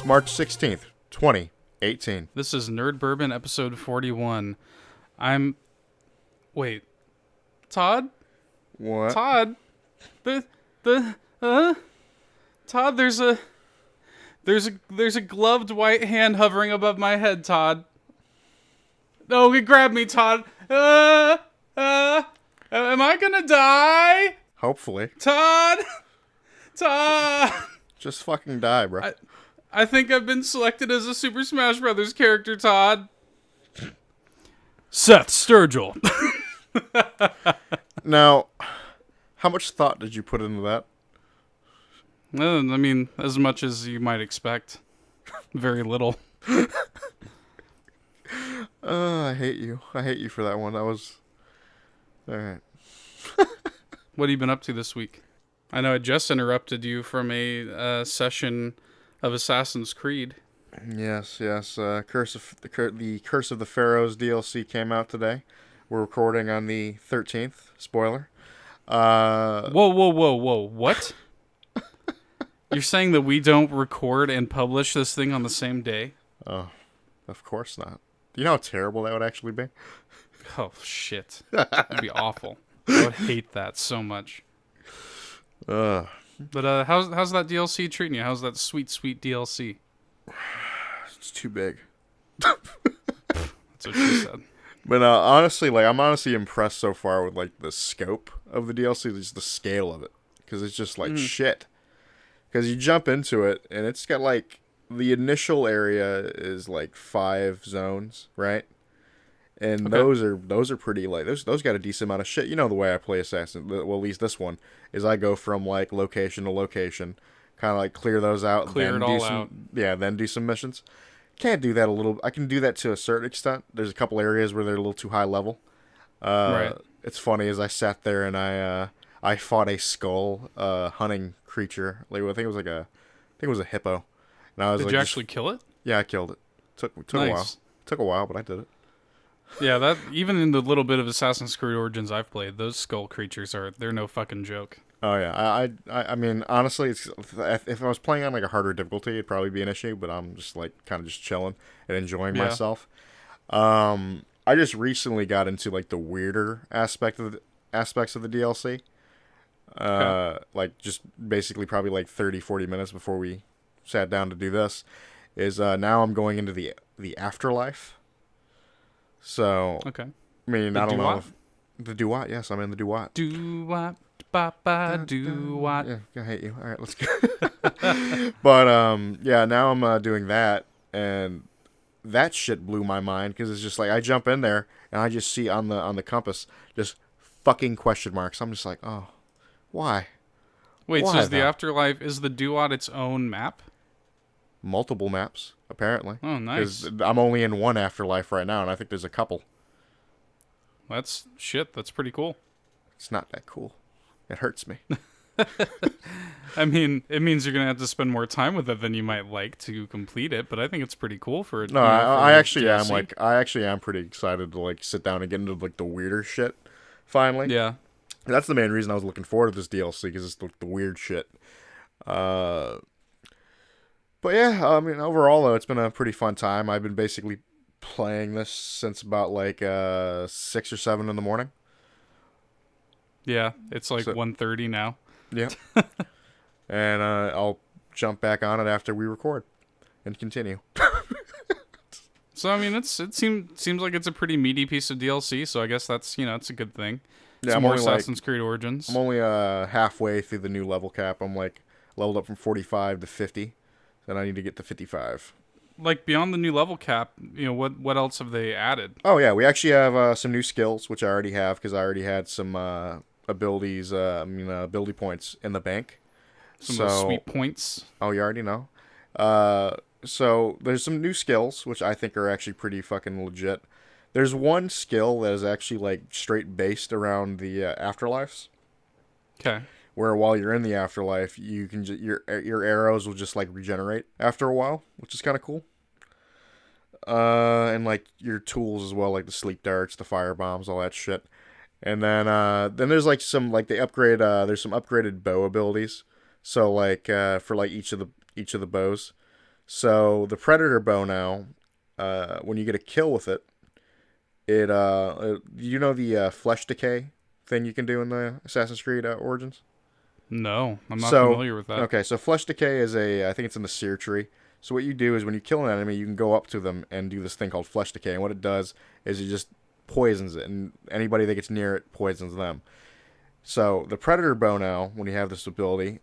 March 16th, 2018. This is Nerd Bourbon episode 41. Wait. Todd? What? Todd? Todd, there's a gloved white hand hovering above my head, Todd. No, grab me, Todd. Am I gonna die? Hopefully. Todd! Just fucking die, bro. I think I've been selected as a Super Smash Brothers character, Todd. Seth Sturgill. Now, how much thought did you put into that? I mean, as much as you might expect. Very little. I hate you. I hate you for that one. That was... Alright. What have you been up to this week? I know I just interrupted you from a session of Assassin's Creed. Yes. The Curse of the Pharaohs DLC came out today. We're recording on the 13th. Spoiler. Whoa. What? You're saying that we don't record and publish this thing on the same day? Oh, of course not. Do you know how terrible that would actually be? Oh, shit. That'd be awful. I would hate that so much. But how's that DLC treating you? How's that sweet DLC? It's too big. That's what she said. But honestly, I'm honestly impressed so far with the scope of the DLC, just the scale of it, because it's just shit. Because you jump into it and it's got the initial area is 5 zones, right? And okay. those are pretty those got a decent amount of shit. You know the way I play Assassin, well, at least this one is I go from location to location, kind of clear those out, clear then it all out. Yeah, then do some missions. Can't do that I can do that to a certain extent. There's a couple areas where they're a little too high level. Right. It's funny as I sat there and I fought a skull hunting creature. I think it was a hippo. And I was Did you actually kill it? Yeah, I killed it. Took nice. a while. Took a while, but I did it. Yeah, that even in the little bit of Assassin's Creed Origins I've played, those skull creatures they're no fucking joke. Oh yeah, I mean honestly, if I was playing on a harder difficulty, it'd probably be an issue. But I'm just kind of just chilling and enjoying myself. I just recently got into the weirder aspects of the DLC. Just basically probably 30-40 minutes before we sat down to do this, is now I'm going into the afterlife. So okay, I mean, I don't know the do-what. Yes, I'm in the do-what. Do-what, ba-ba, do-what. Yeah, I hate you. All right, let's go. But yeah, now I'm doing that, and that shit blew my mind because it's just I jump in there and I just see on the compass just fucking question marks. I'm just oh, why? Wait, why so is the afterlife, is the do-what its own map? Multiple maps, apparently. Oh, nice. Because I'm only in one afterlife right now, and I think there's a couple. That's pretty cool. It's not that cool. It hurts me. I mean, it means you're going to have to spend more time with it than you might like to complete it, but I think it's pretty cool for it. No, I actually am. I actually am pretty excited to sit down and get into the weirder shit, finally. Yeah. That's the main reason I was looking forward to this DLC, because it's the weird shit. But yeah, I mean, overall, though, it's been a pretty fun time. I've been basically playing this since about 6 or 7 in the morning. Yeah, it's 1:30 now. Yeah. And I'll jump back on it after we record and continue. So, I mean, it seems like it's a pretty meaty piece of DLC, so I guess that's, it's a good thing. Yeah, Some more Assassin's Creed Origins. I'm only halfway through the new level cap. I'm leveled up from 45 to 50. Then I need to get to 55. Beyond the new level cap, what else have they added? Oh yeah, we actually have some new skills, which I already have because I already had some abilities, ability points in the bank. Some of those sweet points. Oh, you already know. So there's some new skills, which I think are actually pretty fucking legit. There's one skill that is actually straight based around the afterlives. Okay. Where while you're in the afterlife, you can your arrows will just regenerate after a while, which is kind of cool. And your tools as well, the sleep darts, the fire bombs, all that shit. And then there's some they upgrade. There's some upgraded bow abilities. So for each of the bows. So the Predator bow now, when you get a kill with it, you know the flesh decay thing you can do in the Assassin's Creed Origins? No, I'm not So, familiar with that. okay, so flesh decay is I think it's in the seer tree. So what you do is when you kill an enemy, you can go up to them and do this thing called flesh decay. And what it does is it just poisons it, and anybody that gets near it poisons them. So the Predator bow now, when you have this ability,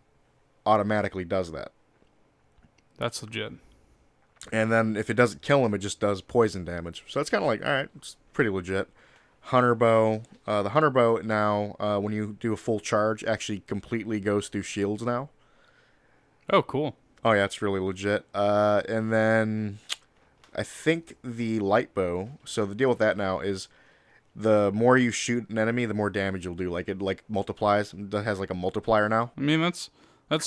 automatically does that. That's legit. And then if it doesn't kill him, it just does poison damage. So it's kind of like, all right, it's pretty legit. Hunter bow. The hunter bow now, when you do a full charge, actually completely goes through shields now. Oh, cool. Oh yeah, it's really legit. And then I think the light bow. So the deal with that now is the more you shoot an enemy, the more damage you'll do. Like it multiplies. It has like a multiplier now. I mean, that's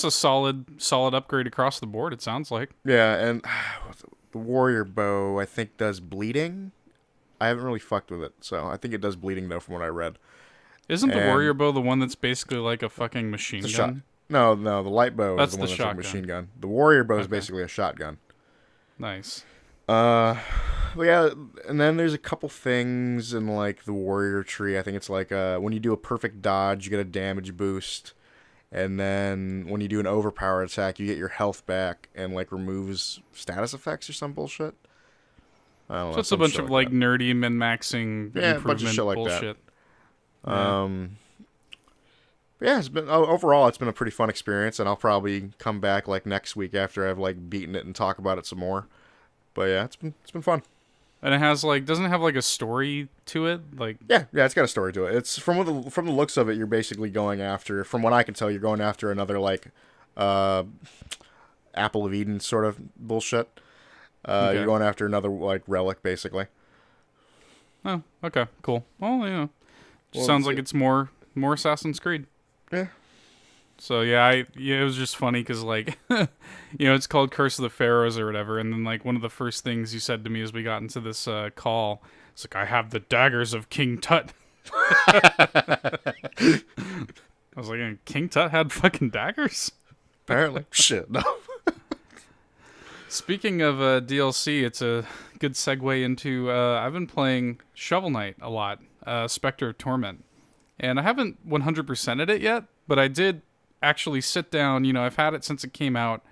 a solid upgrade across the board. It sounds like. Yeah, and the warrior bow I think does bleeding. I haven't really fucked with it, so I think it does bleeding though, from what I read. Isn't the warrior bow the one that's basically like a fucking machine gun? Shot. No, the light bow That's is the the one that's a shotgun. machine gun. The warrior bow is basically a shotgun. Nice. But yeah, and then there's a couple things in like the warrior tree. I think it's like when you do a perfect dodge, you get a damage boost, and then when you do an overpower attack, you get your health back and like removes status effects or some bullshit. I don't know. So it's a bunch of like nerdy min-maxing improvement like bullshit. That. Yeah, it's been overall it's been a pretty fun experience, and I'll probably come back like next week after I've like beaten it and talk about it some more. But yeah, it's been fun. And it has like, doesn't it have like a story to it? Like yeah, it's got a story to it. It's from the looks of it, you're basically going after, from what I can tell, you're going after another like Apple of Eden sort of bullshit. Okay. You're going after another like relic, basically. Oh, okay, cool. Well, sounds like it's more Assassin's Creed. Yeah. So yeah, it was just funny because like, it's called Curse of the Pharaohs or whatever, and then like one of the first things you said to me as we got into this call, it's like, I have the daggers of King Tut. I was like, King Tut had fucking daggers? Apparently. Shit, no. Speaking of DLC, it's a good segue into, I've been playing Shovel Knight a lot, Specter of Torment. And I haven't 100%ed it yet, but I did actually sit down. I've had it since it came out.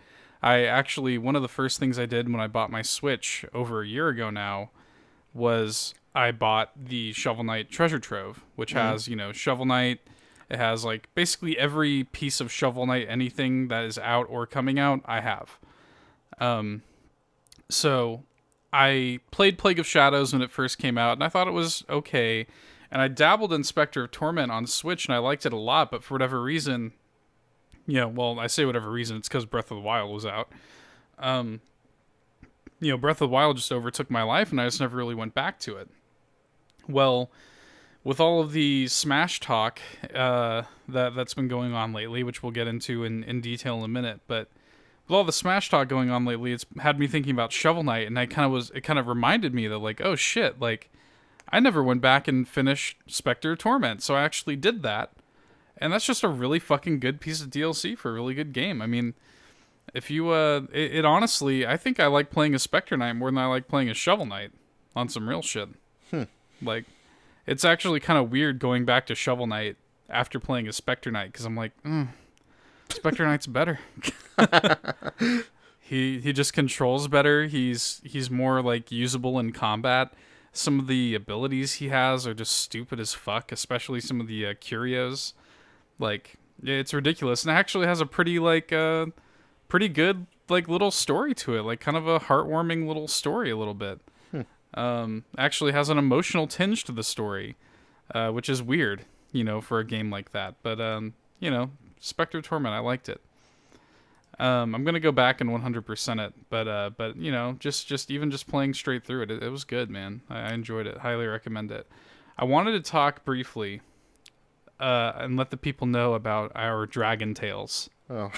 One of the first things I did when I bought my Switch over a year ago now was I bought the Shovel Knight Treasure Trove, which has, Shovel Knight. It has, like, basically every piece of Shovel Knight, anything that is out or coming out, I have. So I played Plague of Shadows when it first came out, and I thought it was okay. And I dabbled in Specter of Torment on Switch, and I liked it a lot, but for whatever reason, I say whatever reason, it's because Breath of the Wild was out. Breath of the Wild just overtook my life, and I just never really went back to it. Well, with all of the Smash talk that's been going on lately, which we'll get into in detail in a minute, but with all the Smash talk going on lately, it's had me thinking about Shovel Knight, and it kind of reminded me that, like, oh shit, like, I never went back and finished Specter of Torment, so I actually did that. And that's just a really fucking good piece of DLC for a really good game. I mean, if you, it honestly, I think I like playing a Specter Knight more than I like playing a Shovel Knight on some real shit. Like, it's actually kind of weird going back to Shovel Knight after playing a Specter Knight, because I'm like, Specter Knight's better. He just controls better. He's more, like, usable in combat. Some of the abilities he has are just stupid as fuck, especially some of the curios. Like, yeah, it's ridiculous. And it actually has a pretty good, like, little story to it. Like, kind of a heartwarming little story a little bit. Actually has an emotional tinge to the story, which is weird, for a game like that. But, Specter of Torment, I liked it. I'm gonna go back and 100% it, but just playing straight through it, it was good, man. I enjoyed it. Highly recommend it. I wanted to talk briefly, and let the people know about our DragonTales. Oh.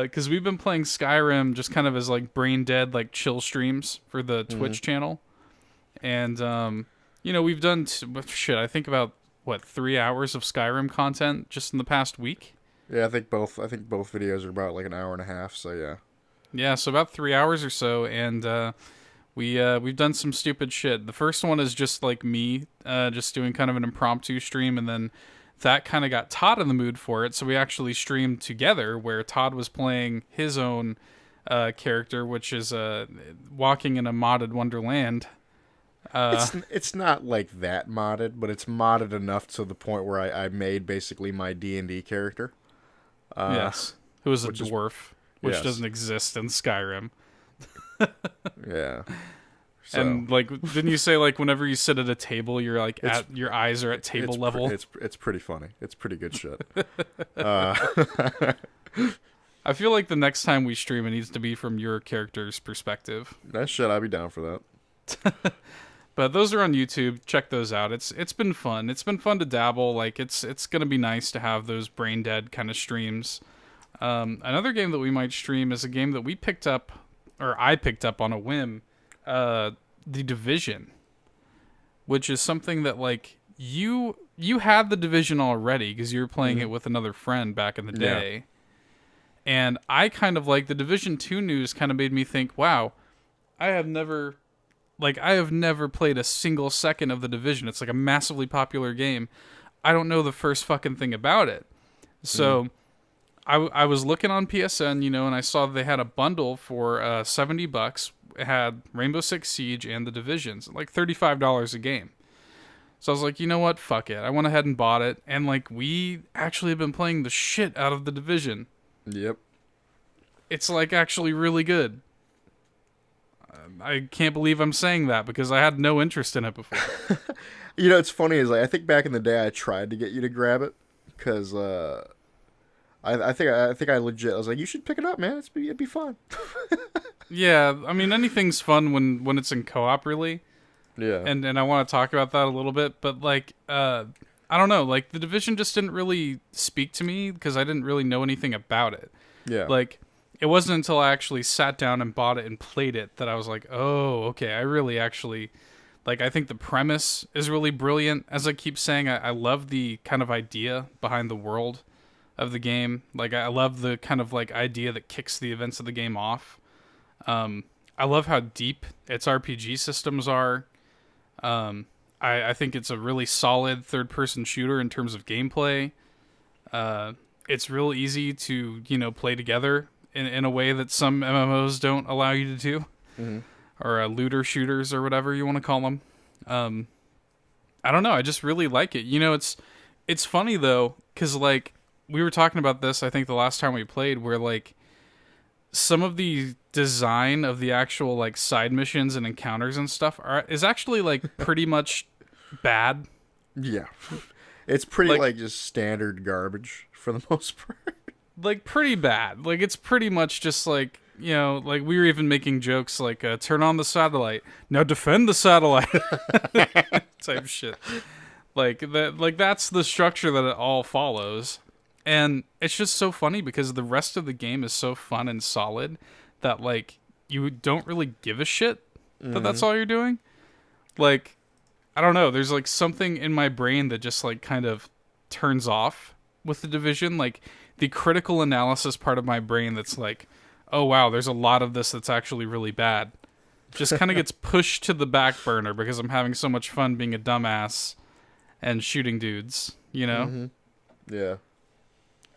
Because we've been playing Skyrim just kind of as like brain dead, like chill streams for the Twitch channel, and we've done I think about 3 hours of Skyrim content just in the past week. Yeah, I think both videos are about like an hour and a half. So yeah. Yeah, so about 3 hours or so, and we've done some stupid shit. The first one is just like me, just doing kind of an impromptu stream, and then that kind of got Todd in the mood for it, so we actually streamed together, where Todd was playing his own character, which is walking in a modded Wonderland. It's not like that modded, but it's modded enough to the point where I made basically my D&D character. Yes, who is a which is- dwarf, which yes. doesn't exist in Skyrim. Yeah. So And like, didn't you say like whenever you sit at a table, you're like your eyes are at table level? it's pretty funny. It's pretty good shit. I feel like the next time we stream, it needs to be from your character's perspective. That shit, I'd be down for that. But those are on YouTube. Check those out. It's been fun. It's been fun to dabble. Like it's gonna be nice to have those brain dead kind of streams. Another game that we might stream is a game that we picked up, or I picked up on a whim. The Division, which is something that like you had the Division already because you were playing it with another friend back in the day. Yeah. And I kind of like the Division 2 news kind of made me think, wow, I have never played a single second of the Division. It's like a massively popular game. I don't know the first fucking thing about it. So I was looking on PSN, and I saw they had a bundle for $70. It had Rainbow Six Siege and the Divisions, like $35 a game. So I was like, you know what? Fuck it. I went ahead and bought it. And like, we actually have been playing the shit out of the Division. Yep. It's like actually really good. I can't believe I'm saying that because I had no interest in it before. It's funny is like I think back in the day I tried to get you to grab it because I think I legit I was like, you should pick it up, man. It'd be fun. Yeah, I mean anything's fun when it's in co-op, really. Yeah. And I want to talk about that a little bit, but like I don't know, like the Division just didn't really speak to me because I didn't really know anything about it. Yeah. Like it wasn't until I actually sat down and bought it and played it that I was like, oh, okay, I really actually like. I think the premise is really brilliant. As I keep saying, I love the kind of idea behind the world of the game. Like I love the kind of like idea that kicks the events of the game off. I love how deep its RPG systems are. I think it's a really solid third-person shooter in terms of gameplay. It's real easy to, play together in a way that some MMOs don't allow you to do. Mm-hmm. Or looter shooters or whatever you want to call them. I don't know. I just really like it. It's funny, though, because, like, we were talking about this, I think, the last time we played, where, like, some of the design of the actual, like, side missions and encounters and stuff is actually, like, pretty much bad. Yeah. It's pretty, like, just standard garbage for the most part. Like, pretty bad. Like, it's pretty much just, like, like, we were even making jokes, like, turn on the satellite. Now defend the satellite. Type shit. Like, that's the structure that it all follows. And it's just so funny because the rest of the game is so fun and solid that, like, you don't really give a shit that that's all you're doing. Like, I don't know. There's, like, something in my brain that just, like, kind of turns off with the Division. Like, the critical analysis part of my brain that's like, oh, wow, there's a lot of this that's actually really bad. Just kind of gets pushed to the back burner because I'm having so much fun being a dumbass and shooting dudes, Mm-hmm. Yeah.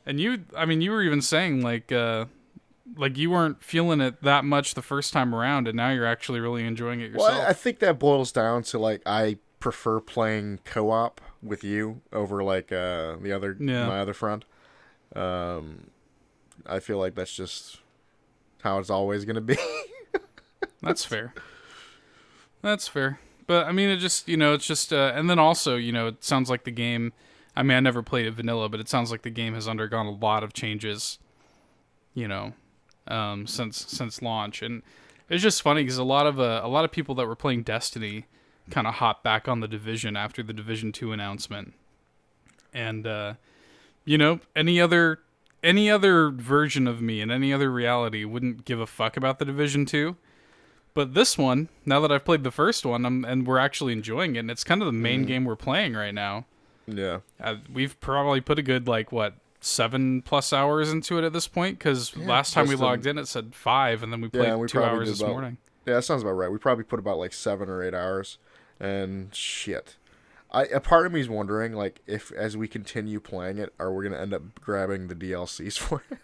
And you were even saying, like you weren't feeling it that much the first time around, and now you're actually really enjoying it yourself. Well, I think that boils down to, like, I prefer playing co-op with you over, like, my other friend. I feel like that's just how it's always going to be. That's fair. That's fair. But, I mean, it just, it's just, and then also, it sounds like the game, I mean, I never played it vanilla, but it sounds like the game has undergone a lot of changes, since launch. And it's just funny because a lot of people that were playing Destiny kind of hopped back on the Division after the Division 2 announcement. And, any other version of me in any other reality wouldn't give a fuck about the Division 2. But this one, now that I've played the first one, and we're actually enjoying it, and it's kind of the main game we're playing right now. Yeah. We've probably put a good, 6 7+ hours into it at this point, because last time we logged in it said 5, and then we played 2 hours this morning. Yeah, that sounds about right. We probably put about like 7 or 8 hours, and shit. A part of me is wondering, like, if as we continue playing it, are we gonna end up grabbing the DLCs for it?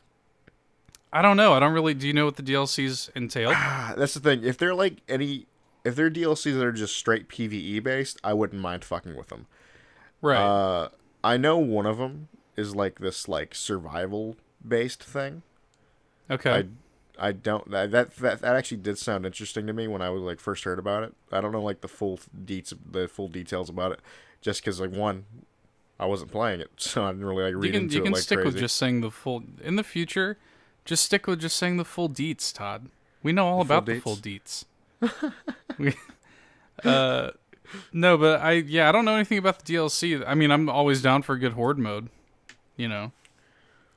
I don't know. I don't really. Do you know what the DLCs entail? That's the thing. If they're DLCs that are just straight PvE based, I wouldn't mind fucking with them. Right. I know one of them is like this like survival based thing. Okay. I don't that actually did sound interesting to me when I was like first heard about it. I don't know like the full details about it, just because like one, I wasn't playing it, so I didn't really like read into it like crazy. You can stick with just saying the full in the future. Just stick with just saying the full deets, Todd. We know all about the full deets. No, but I don't know anything about the DLC. I mean, I'm always down for a good horde mode. You know,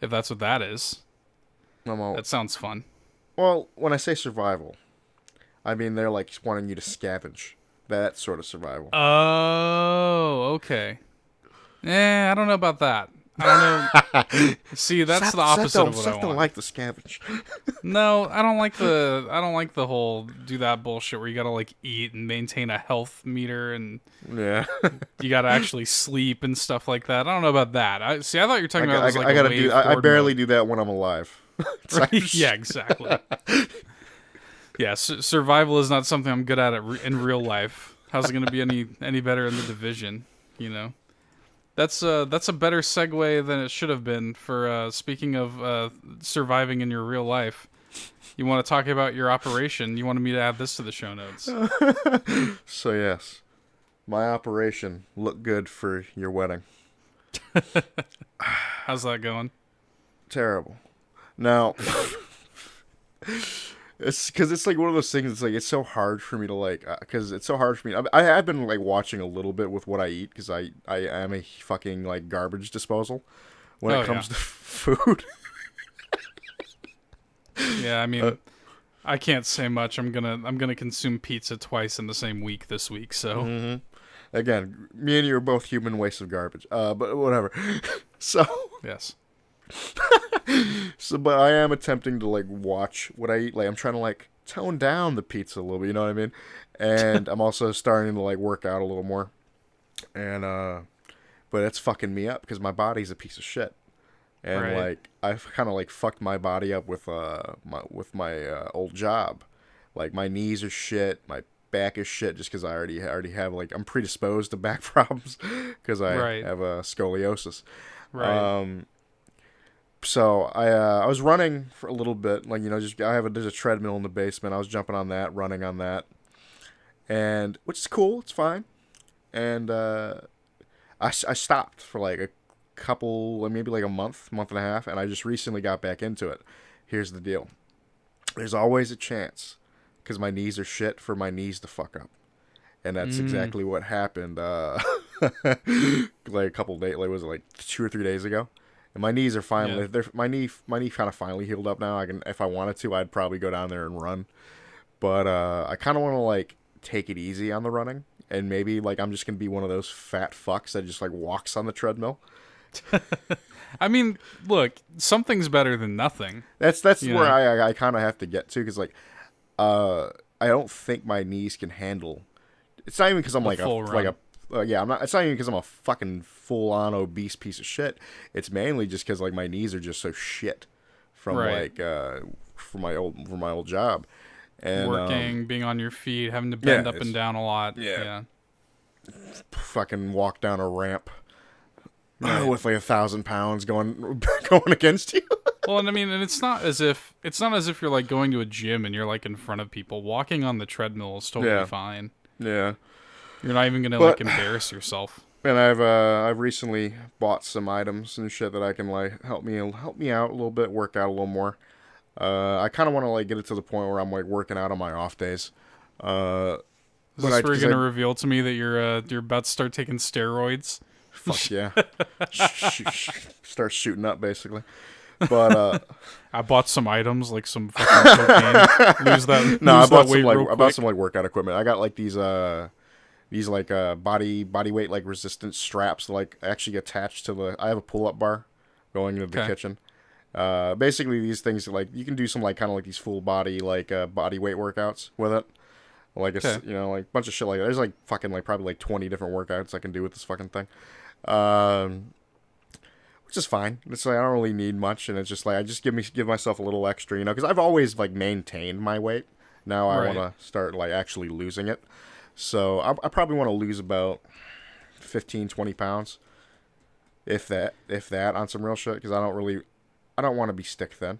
if that's what that is. That sounds fun. Well, when I say survival, I mean they're like wanting you to scavenge. That sort of survival. Oh, okay. I don't know about that. I don't know. See, that's the opposite of what I want. Seth don't like the scavenge. No, I don't like the whole do that bullshit where you gotta like eat and maintain a health meter and you gotta actually sleep and stuff like that. I don't know about that. I thought you were talking about I barely do that when I'm alive. Yeah, exactly. Yeah, survival is not something I'm good at in real life. How's it going to be any better in the Division? You know, that's a better segue than it should have been. For speaking of surviving in your real life, you want to talk about your operation? You wanted me to add this to the show notes. So yes, my operation looked good for your wedding. How's that going? Terrible. Now, it's because it's like one of those things. It's like it's so hard for me to like because it's so hard for me. I've been like watching a little bit with what I eat because I am a fucking like garbage disposal when it comes to food. Yeah, I mean, I can't say much. I'm gonna consume pizza twice in the same week this week. So again, me and you are both human wastes of garbage. But whatever. So yes. So, but I am attempting to like watch what I eat. Like I'm trying to like tone down the pizza a little bit. You know what I mean? And I'm also starting to like work out a little more. And but it's fucking me up because my body's a piece of shit. And like I've kind of like fucked my body up with my old job. Like my knees are shit. My back is shit just because I already have like I'm predisposed to back problems because I have scoliosis. Right. So I was running for a little bit, like there's a treadmill in the basement. I was jumping on that, running on that, and which is cool. It's fine. And I stopped for like a couple, maybe like a month and a half, and I just recently got back into it. Here's the deal: there's always a chance, because my knees are shit, for my knees to fuck up, and that's exactly what happened. Like a couple days, like was it like 2 or 3 days ago? And my knees are finally, my knee kind of finally healed up now. If I wanted to, I'd probably go down there and run. But I kind of want to like take it easy on the running, and maybe like I'm just gonna be one of those fat fucks that just like walks on the treadmill. I mean, look, something's better than nothing. That's where I kind of have to get to, because like I don't think my knees can handle. It's not even because I'm I'm not. It's not even because I'm a fucking full-on obese piece of shit. It's mainly just because like my knees are just so shit from from my old job, and working, being on your feet, having to bend up and down a lot. Yeah. Fucking walk down a ramp with like 1,000 pounds going against you. Well, and I mean, and it's not as if you're like going to a gym and you're like in front of people. Walking on the treadmill is totally fine. Yeah. You're not even gonna like embarrass yourself. And I've recently bought some items and shit that I can like help me out a little bit, work out a little more. I kind of want to like get it to the point where I'm like working out on my off days. Is this where you're gonna reveal to me that you're about to start taking steroids? Fuck yeah! Start shooting up basically. But I bought some items like some fucking cocaine. I bought some like workout equipment. I got like these like body weight like resistance straps that like actually attach to I have a pull-up bar going into the kitchen. Basically, these things, like, you can do some, like, kind of like these full body, like, body weight workworkouts with it. Like, it's, you know, like, a bunch of shit like that. There's, like, fucking, like, probably, like, 20 different workouts I can do with this fucking thing. Which is fine. It's like, I don't really need much, and it's just, like, I just give myself a little extra, you know, because I've always, like, maintained my weight. Now I want to start, like, actually losing it. So, I probably want to lose about 15, 20 pounds. If that, on some real shit, because I don't want to be stick thin.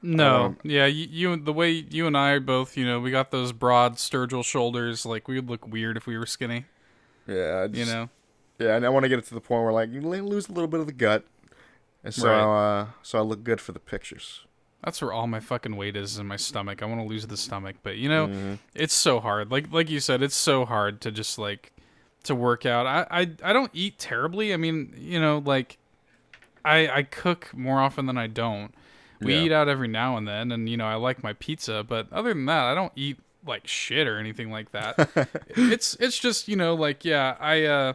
No, yeah, you the way you and I are both, you know, we got those broad sturgill shoulders. Like, we would look weird if we were skinny. Yeah, you know. Yeah, and I want to get it to the point where, like, you lose a little bit of the gut, and so so I look good for the pictures. That's where all my fucking weight is in my stomach. I want to lose the stomach, but you know, it's so hard. Like you said, it's so hard to just like to work out. I don't eat terribly. I mean, you know, like I cook more often than I don't. We eat out every now and then, and, you know, I like my pizza, but other than that, I don't eat, like, shit or anything like that. It's just, you know, like, yeah,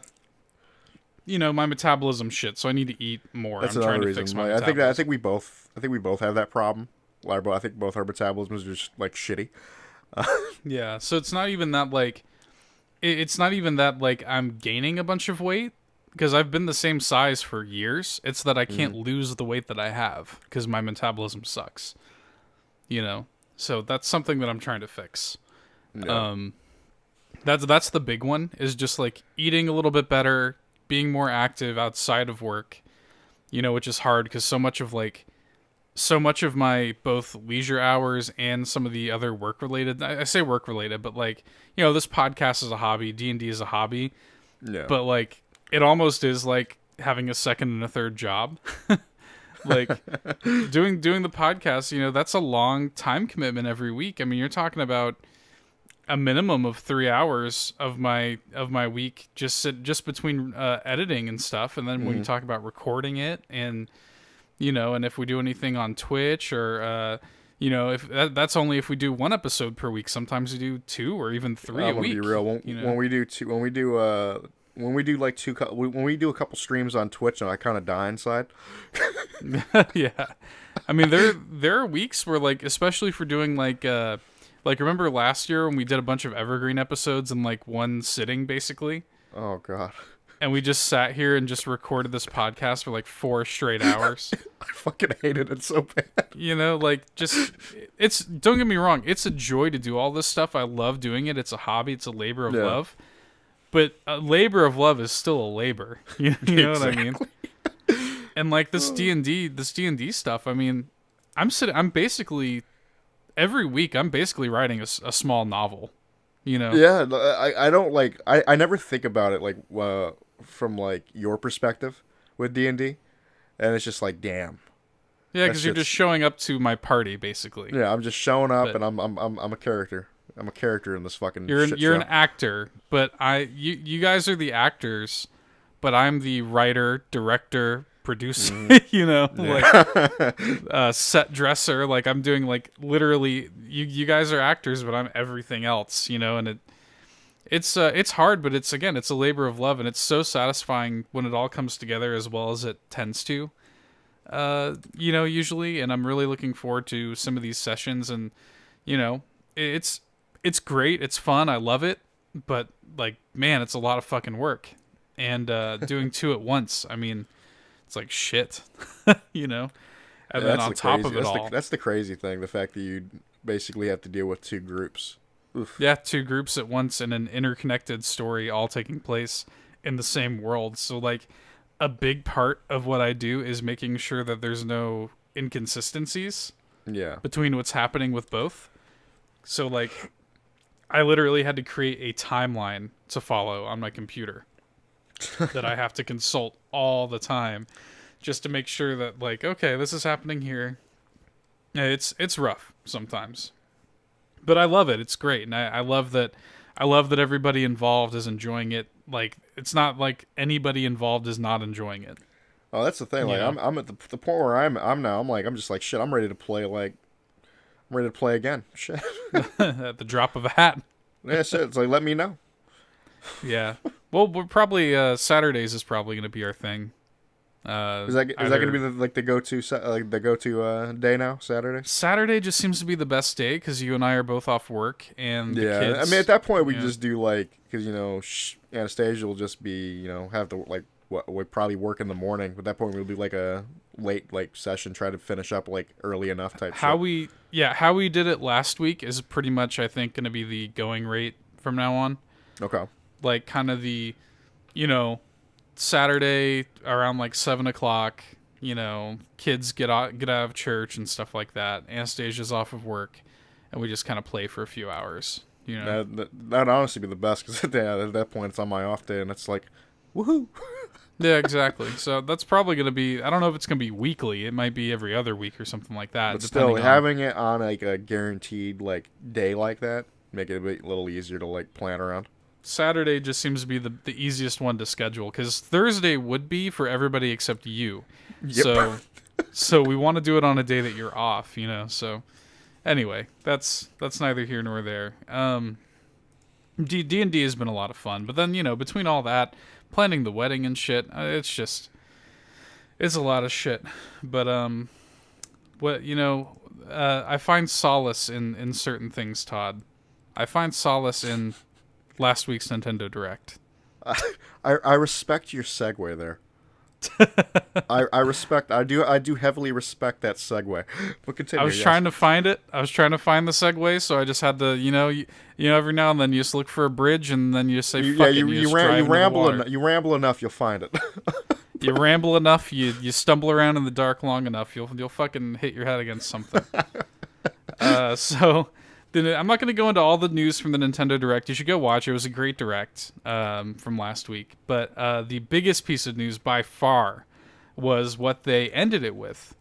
you know, my metabolism shit, so I need to eat more. That's I'm trying to reason. fix my like, metabolism. I think we both have that problem. I think both our metabolisms are just, like, shitty. Yeah, so it's not even that, like, it's not even that, like, I'm gaining a bunch of weight. Because I've been the same size for years. It's that I can't lose the weight that I have because my metabolism sucks. You know? So that's something that I'm trying to fix. Yeah. That's the big one, is just like eating a little bit better, being more active outside of work. You know, which is hard because so much of my both leisure hours and some of the other work related, I say work related, but like, you know, this podcast is a hobby, D&D is a hobby. Yeah. But like, it almost is like having a second and a third job. Like doing the podcast, you know, that's a long time commitment every week. I mean, you're talking about a minimum of 3 hours of my week just between editing and stuff, and then when you talk about recording it, and you know, and if we do anything on Twitch or you know, if that's only if we do one episode per week. Sometimes we do 2 or even 3 a week. Be real. When we do a couple streams on Twitch, and I kind of die inside. Yeah, I mean, there are weeks where, like, especially for doing like remember last year when we did a bunch of evergreen episodes in like one sitting, basically. Oh God. And we just sat here and just recorded this podcast for like 4 straight hours. I fucking hated it so bad. You know, like, it's, don't get me wrong, it's a joy to do all this stuff. I love doing it. It's a hobby. It's a labor of love. But a labor of love is still a labor. You know what I mean? And like this D&D stuff, I mean, I'm basically, every week, I'm basically writing a small novel. You know? Yeah, I don't like, I never think about it like from like your perspective with D&D, and it's just like, damn. Yeah, because you're just showing up to my party, basically. Yeah, I'm just showing up, and I'm a character. I'm a character in this fucking. You're an actor, but you guys are the actors, but I'm the writer, director, producer. You know, like set dresser. Like, I'm doing, like, literally. You guys are actors, but I'm everything else. You know, and it's hard, but it's a labor of love, and it's so satisfying when it all comes together as well as it tends to. You know, usually, and I'm really looking forward to some of these sessions, and you know, it's great, it's fun, I love it, but like, man, it's a lot of fucking work, and doing 2 at once, I mean, it's like shit, you know, and then on top of it all, that's the crazy thing, the fact that you basically have to deal with 2 groups. Oof. Yeah, 2 groups at once in an interconnected story, all taking place in the same world. So like, a big part of what I do is making sure that there's no inconsistencies between what's happening with both. So like, I literally had to create a timeline to follow on my computer that I have to consult all the time just to make sure that, like, okay, this is happening here. It's rough sometimes, but I love it. It's great. And I love that everybody involved is enjoying it. Like, it's not like anybody involved is not enjoying it. Oh, that's the thing. Like, I'm at the point where I'm now. I'm just like, shit. I'm ready to play. Like, I'm ready to play again. Shit. At the drop of a hat. Yeah, shit. It's like, let me know. Yeah. Well, we're probably Saturdays is probably going to be our thing. Is that going to be the go-to day now, Saturday? Saturday just seems to be the best day because you and I are both off work and the kids. I mean, at that point we just do because Anastasia will just be have to we probably work in the morning. At that point we'll do a late session, try to finish up early enough type. How we did it last week is pretty much I think going to be the going rate from now on. Okay. Kind of the, Saturday around 7:00, kids get out of church and stuff like that. Anastasia's off of work, and we just kind of play for a few hours. That'd honestly be the best because at that point it's on my off day and it's woohoo. Yeah, exactly. So that's probably going to be. I don't know if it's going to be weekly. It might be every other week or something like that. But still, having it on a guaranteed day like that, make it a little easier to plan around. Saturday just seems to be the easiest one to schedule because Thursday would be for everybody except you. Yep. So we want to do it on a day that you're off, So anyway, that's neither here nor there. D&D has been a lot of fun, but then between all that, planning the wedding and shit, it's a lot of shit. But I find solace in certain things, Todd. I find solace in last week's Nintendo Direct. I respect your segue there. I do heavily respect that segue. But continue. I was trying to find it. I was trying to find the segue, so I just had to, every now and then you just look for a bridge and then you say, "Fuck it." You ramble enough, you'll find it. You ramble enough, you stumble around in the dark long enough, you'll fucking hit your head against something. So. I'm not going to go into all the news from the Nintendo Direct. You should go watch it. It was a great Direct from last week. But the biggest piece of news by far was what they ended it with.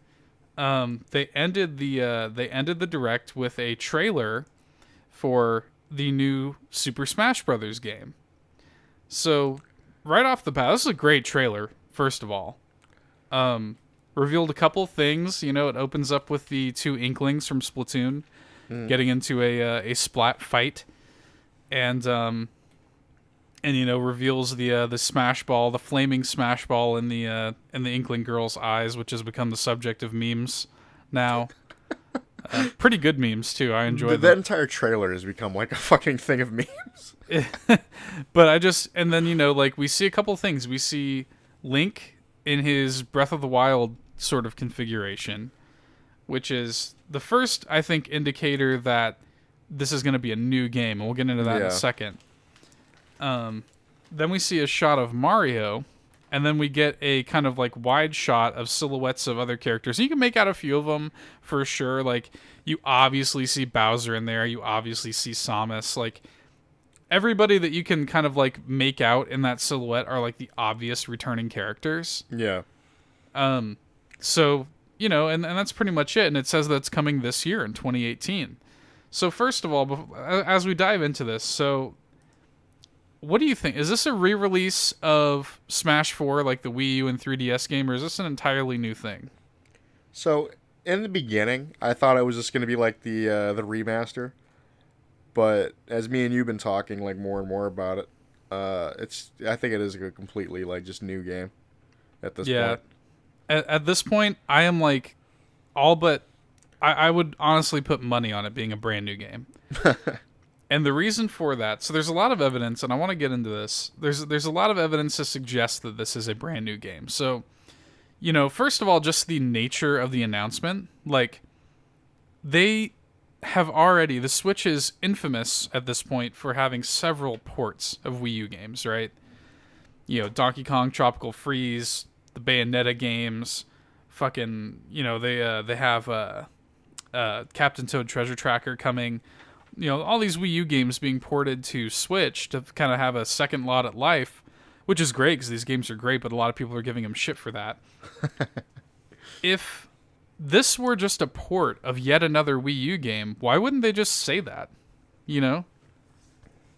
They ended the Direct with a trailer for the new Super Smash Bros. Game. So right off the bat, this is a great trailer. First of all, revealed a couple things. It opens up with the two Inklings from Splatoon. Getting into a splat fight, and reveals the Smash Ball, the flaming Smash Ball in the Inkling girl's eyes, which has become the subject of memes now. Pretty good memes too. I enjoy them. That entire trailer has become a fucking thing of memes. But we see a couple things. We see Link in his Breath of the Wild sort of configuration, which is the first, I think, indicator that this is going to be a new game, and we'll get into that in a second. Then we see a shot of Mario, and then we get a kind of wide shot of silhouettes of other characters. And you can make out a few of them for sure. You obviously see Bowser in there. You obviously see Samus. Everybody that you can kind of make out in that silhouette are the obvious returning characters. Yeah. So. And that's pretty much it. And it says that's coming this year in 2018. So first of all, as we dive into this, what do you think? Is this a re-release of Smash 4, the Wii U and 3DS game, or is this an entirely new thing? So in the beginning, I thought it was just going to be the remaster. But as me and you've been talking more and more about it, I think it is a completely just new game at this point. At this point, I am all but... I would honestly put money on it being a brand new game. And the reason for that... So there's a lot of evidence, and I want to get into this. There's a lot of evidence to suggest that this is a brand new game. So, first of all, just the nature of the announcement. They have already... The Switch is infamous at this point for having several ports of Wii U games, right? Donkey Kong, Tropical Freeze... the Bayonetta games, fucking, they have Captain Toad Treasure Tracker coming, all these Wii U games being ported to Switch to kind of have a second lot at life, which is great because these games are great, but a lot of people are giving them shit for that. If this were just a port of yet another Wii U game, why wouldn't they just say that?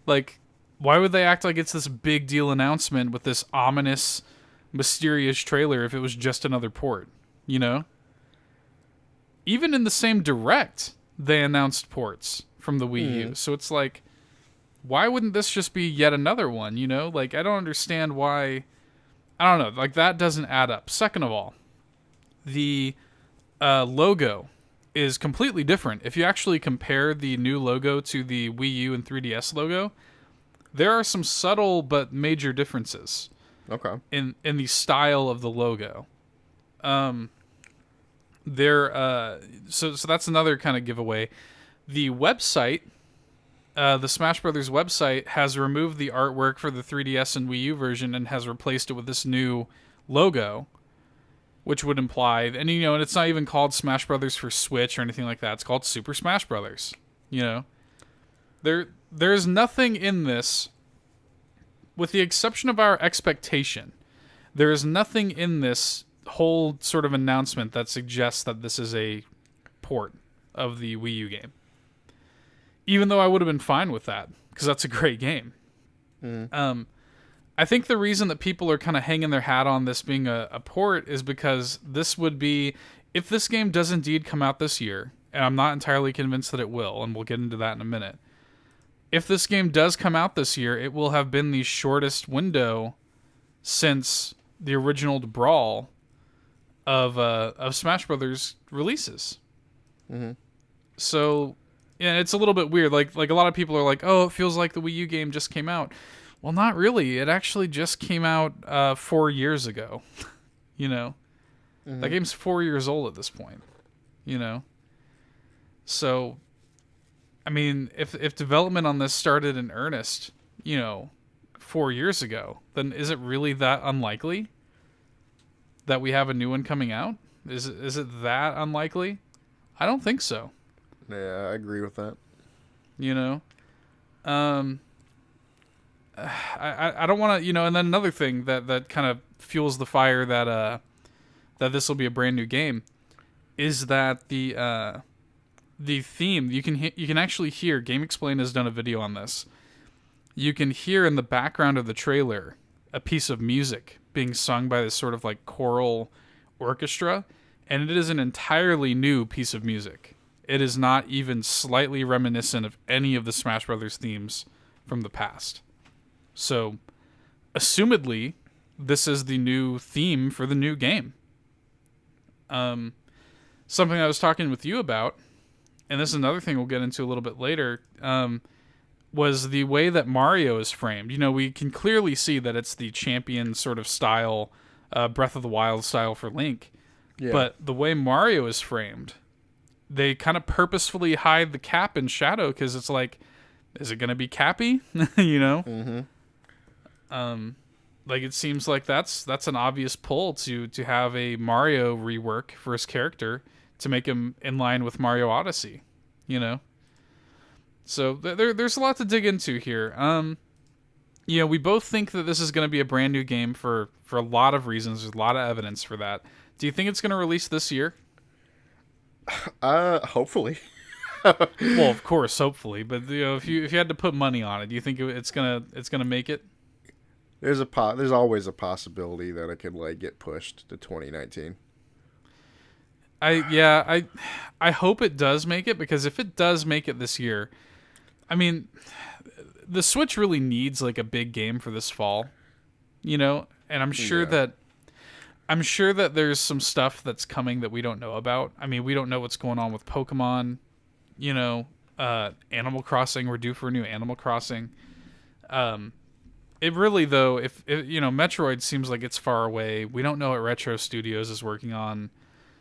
Why would they act like it's this big deal announcement with this ominous... mysterious trailer if it was just another port, Even in the same Direct, they announced ports from the Wii U. So it's why wouldn't this just be yet another one, I don't understand why I don't know, like that doesn't add up. Second of all, the logo is completely different. If you actually compare the new logo to the Wii U and 3DS logo, there are some subtle but major differences. Okay. In the style of the logo. So that's another kind of giveaway. The website, the Smash Brothers website, has removed the artwork for the 3DS and Wii U version and has replaced it with this new logo, which would imply, and and it's not even called Smash Brothers for Switch or anything like that. It's called Super Smash Brothers. There's nothing in this, with the exception of our expectation. There is nothing in this whole sort of announcement that suggests that this is a port of the Wii U game. Even though I would have been fine with that, because that's a great game. I think the reason that people are kind of hanging their hat on this being a port is because this would be, if this game does indeed come out this year, and I'm not entirely convinced that it will, and we'll get into that in a minute. If this game does come out this year, it will have been the shortest window since the original Brawl of Smash Brothers releases. Mm-hmm. So, yeah, it's a little bit weird. Like a lot of people are like, "Oh, it feels like the Wii U game just came out." Well, not really. It actually just came out 4 years ago. Mm-hmm. That game's 4 years old at this point. So, I mean, if development on this started in earnest, 4 years ago, then is it really that unlikely that we have a new one coming out? Is it that unlikely? I don't think so. Yeah, I agree with that. I don't want to, and then another thing that kind of fuels the fire that this will be a brand new game is that the theme, you can actually hear, Game Explain has done a video on this. You can hear in the background of the trailer a piece of music being sung by this sort of like choral orchestra, and it is an entirely new piece of music. It is not even slightly reminiscent of any of the Smash Brothers themes from the past. So, assumedly, this is the new theme for the new game. Something I was talking with you about, and this is another thing we'll get into a little bit later, was the way that Mario is framed. We can clearly see that it's the champion sort of style, Breath of the Wild style for Link. Yeah. But the way Mario is framed, they kind of purposefully hide the cap in shadow because it's like, is it going to be Cappy? Mm-hmm. Like it seems like that's an obvious pull to have a Mario rework for his character to make him in line with Mario Odyssey, So there's a lot to dig into here. We both think that this is going to be a brand new game for a lot of reasons. There's a lot of evidence for that. Do you think it's going to release this year? Hopefully. Well, of course, hopefully. But if you had to put money on it, do you think it's gonna make it? There's always a possibility that it could get pushed to 2019. I hope it does make it, because if it does make it this year, I mean, the Switch really needs a big game for this fall, and I'm sure that there's some stuff that's coming that we don't know about. I mean, we don't know what's going on with Pokemon, Animal Crossing. We're due for a new Animal Crossing. It really, though, if Metroid seems like it's far away. We don't know what Retro Studios is working on.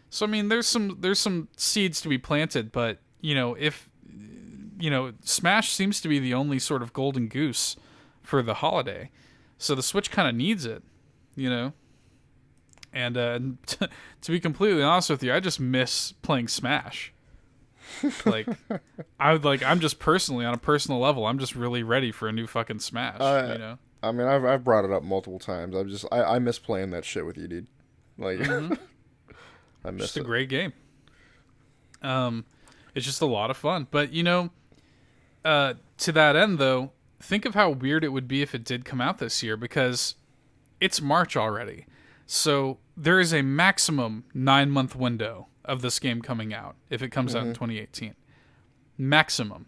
So I mean, there's some seeds to be planted, but if Smash seems to be the only sort of golden goose for the holiday, so the Switch kind of needs it, And to be completely honest with you, I just miss playing Smash. I'm just personally, on a personal level, I'm just really ready for a new fucking Smash. I mean, I've brought it up multiple times. I miss playing that shit with you, dude. Mm-hmm. I miss it. It's a great game. It's just a lot of fun. But to that end, though, think of how weird it would be if it did come out this year, because it's March already. So there is a maximum 9-month window of this game coming out if it comes out in 2018. Maximum.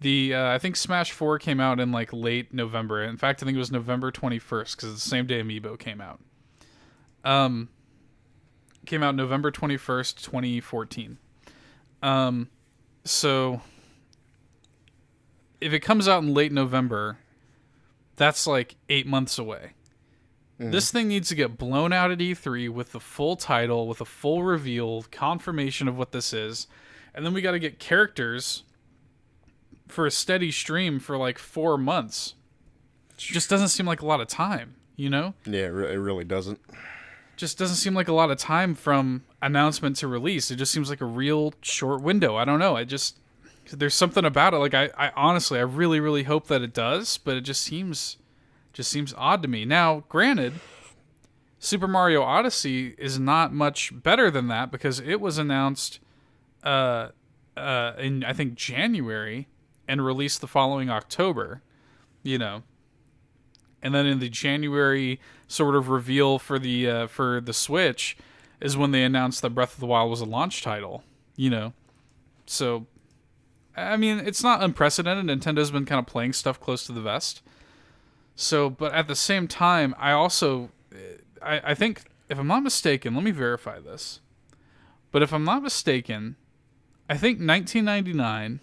I think Smash 4 came out in like late November. In fact, I think it was November 21st because it's the same day Amiibo came out. Came out November 21st, 2014. So if it comes out in late November, that's like 8 months away. This thing needs to get blown out at E3 with the full title, with a full reveal, confirmation of what this is. And then we got to get characters for a steady stream for like 4 months. Just doesn't seem like a lot of time, you know? Yeah, it really doesn't. Just doesn't seem like a lot of time from announcement to release. It just seems like a real short window. I don't know. There's something about it. Like I honestly, I really, really hope that it does, but it just seems odd to me. Now, granted, Super Mario Odyssey is not much better than that because it was announced in I think January and released the following October, you know. And then in the January sort of reveal for the Switch is when they announced that Breath of the Wild was a launch title, you know. So, I mean, it's not unprecedented. Nintendo's been kind of playing stuff close to the vest. So, but at the same time, I think, if I'm not mistaken, let me verify this. But if I'm not mistaken, I think 1999...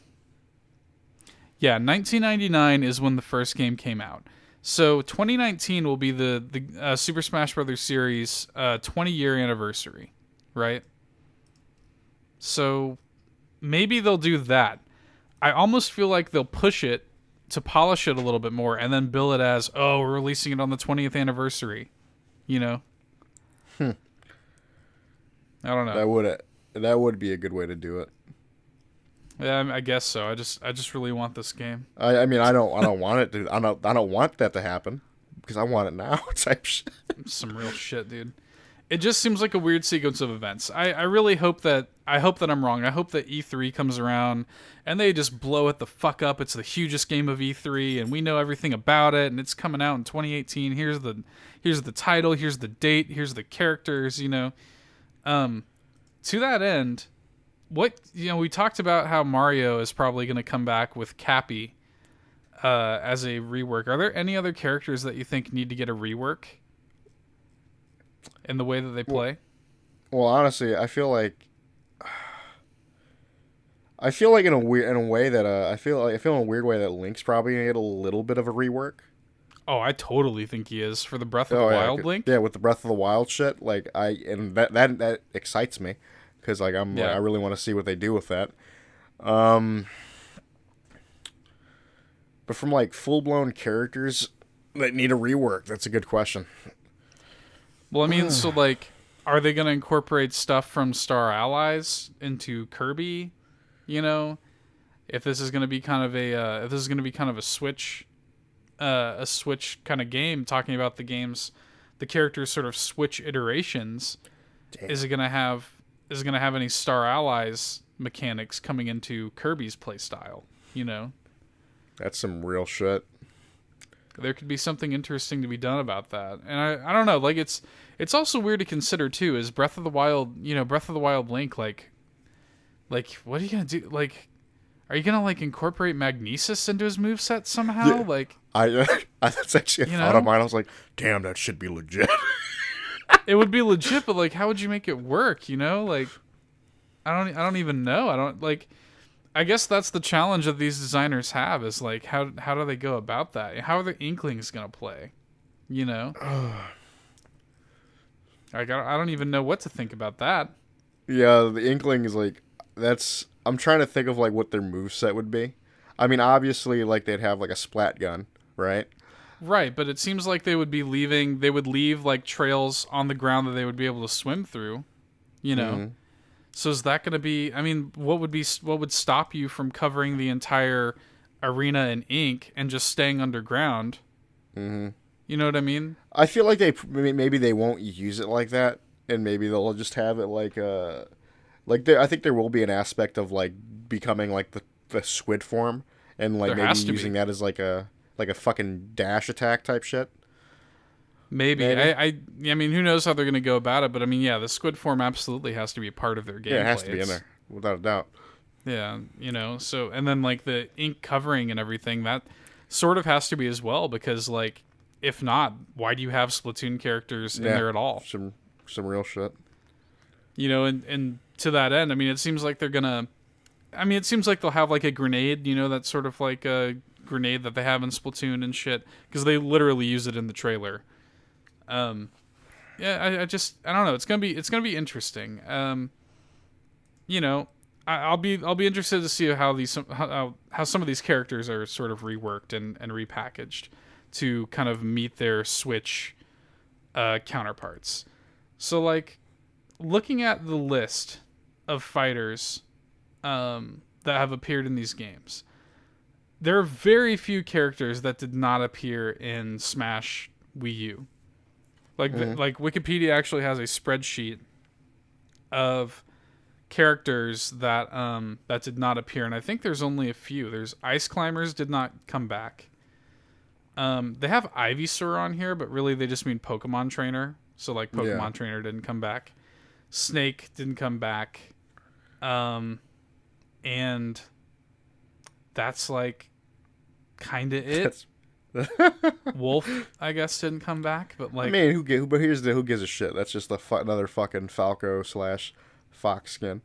Yeah, 1999 is when the first game came out. So 2019 will be the Super Smash Bros. Series 20-year anniversary, right? So maybe they'll do that. I almost feel like they'll push it to polish it a little bit more and then bill it as, oh, we're releasing it on the 20th anniversary, you know? I don't know. That would be a good way to do it. Yeah, I guess so. I just really want this game. I mean, I don't want it to. I don't want that to happen because I want it now. Type shit. Some real shit, dude. It just seems like a weird sequence of events. I really hope that I'm wrong. I hope that E3 comes around and they just blow it the fuck up. It's the hugest game of E3 and we know everything about it and it's coming out in 2018. Here's the title, here's the date, here's the characters, you know. To that end, we talked about how Mario is probably going to come back with Cappy as a rework. Are there any other characters that you think need to get a rework in the way that they play? Well, honestly, I feel like in a weird way that Link's probably gonna get a little bit of a rework. Oh, I totally think he is for the Breath of the Wild Link. Yeah, with the Breath of the Wild shit, like that excites me because like I really want to see what they do with that. But from like full blown characters that need a rework, that's a good question. Well, I mean, so like, are they going to incorporate stuff from Star Allies into Kirby? You know, if this is going to be kind of a Switch kind of game, talking about the characters' sort of Switch iterations. Damn. Is it going to have any Star Allies mechanics coming into Kirby's playstyle? You know, that's some real shit. There could be something interesting to be done about that. And I don't know, like it's also weird to consider too, is Breath of the Wild Link, like what are you gonna do? Like, are you gonna like incorporate Magnesis into his moveset somehow? Yeah. Like that's actually a thought of mine. I was like, damn, that should be legit. It would be legit, but like how would you make it work, you know? Like I don't even know. I guess that's the challenge that these designers have is like how do they go about that? How are the Inklings gonna play? You know? I don't even know what to think about that. Yeah, the Inkling is like I'm trying to think of like what their moveset would be. I mean, obviously like they'd have like a splat gun, right? Right, but it seems like they would leave like trails on the ground that they would be able to swim through, you know. Mm-hmm. So is that going to be? I mean, what would stop you from covering the entire arena in ink and just staying underground? Mm-hmm. You know what I mean? I feel like maybe they won't use it like that, and maybe they'll just have it I think there will be an aspect of like becoming like the squid form, and like maybe using that as like a fucking dash attack type shit. Maybe. I mean, who knows how they're going to go about it, but I mean, yeah, the squid form absolutely has to be a part of their gameplay. Yeah, it has to be in there, without a doubt. Yeah, so, and then like the ink covering and everything, that sort of has to be as well, because like, if not, why do you have Splatoon characters in there at all? Some real shit. And to that end, I mean, it seems like it seems like they'll have like a grenade, that's sort of like a grenade that they have in Splatoon and shit, because they literally use it in the trailer. Yeah, I don't know. It's gonna be interesting. I'll be interested to see how some of these characters are sort of reworked and repackaged to kind of meet their Switch counterparts. So, like, looking at the list of fighters that have appeared in these games, there are very few characters that did not appear in Smash Wii U. Like, like Wikipedia actually has a spreadsheet of characters that that did not appear, and I think there's only a few. There's Ice Climbers did not come back. They have Ivysaur on here, but really they just mean Pokemon Trainer. So like Pokemon Trainer didn't come back. Snake didn't come back. And that's like kind of it. Wolf, I guess, didn't come back, but like, I mean, who gives a shit? That's just another fucking Falco / Fox skin.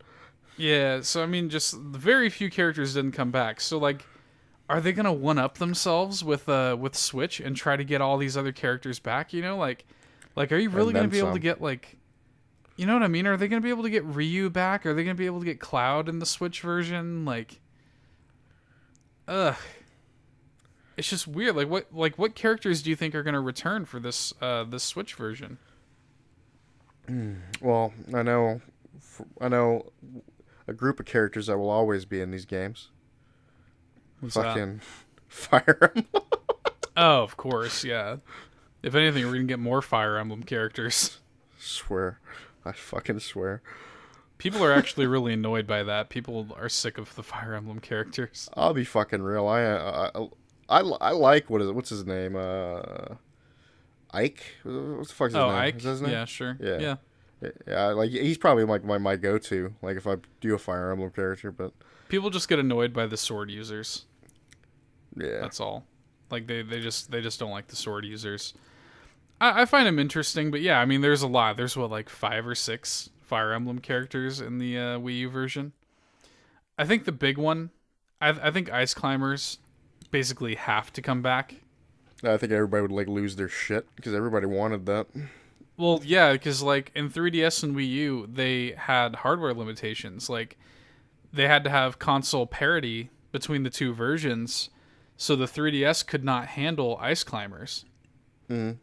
Yeah, so I mean, just very few characters didn't come back. So like, are they gonna one up themselves with Switch and try to get all these other characters back? Like are you really gonna be able to get like, you know what I mean? Are they gonna be able to get Ryu back? Are they gonna be able to get Cloud in the Switch version? Like, it's just weird. What characters do you think are gonna return for this Switch version? Well, I know a group of characters that will always be in these games. What's fucking that? Fire Emblem. Oh, of course, yeah. If anything, we're gonna get more Fire Emblem characters. I fucking swear. People are actually really annoyed by that. People are sick of the Fire Emblem characters. I'll be fucking real. I like what's his name? Ike. What the fuck's his name? Ike. Is that his name? Yeah, sure. Yeah. Like he's probably like my go-to. Like if I do a Fire Emblem character, but people just get annoyed by the sword users. Yeah, that's all. Like they just don't like the sword users. I find them interesting, but yeah, I mean, there's a lot. There's 5 or 6 Fire Emblem characters in the Wii U version. I think the big one, I think Ice Climbers basically have to come back. I think everybody would lose their shit because everybody wanted that. Well, yeah, because in 3DS and Wii U, they had hardware limitations. Like, they had to have console parity between the two versions, so the 3DS could not handle Ice Climbers. Mm.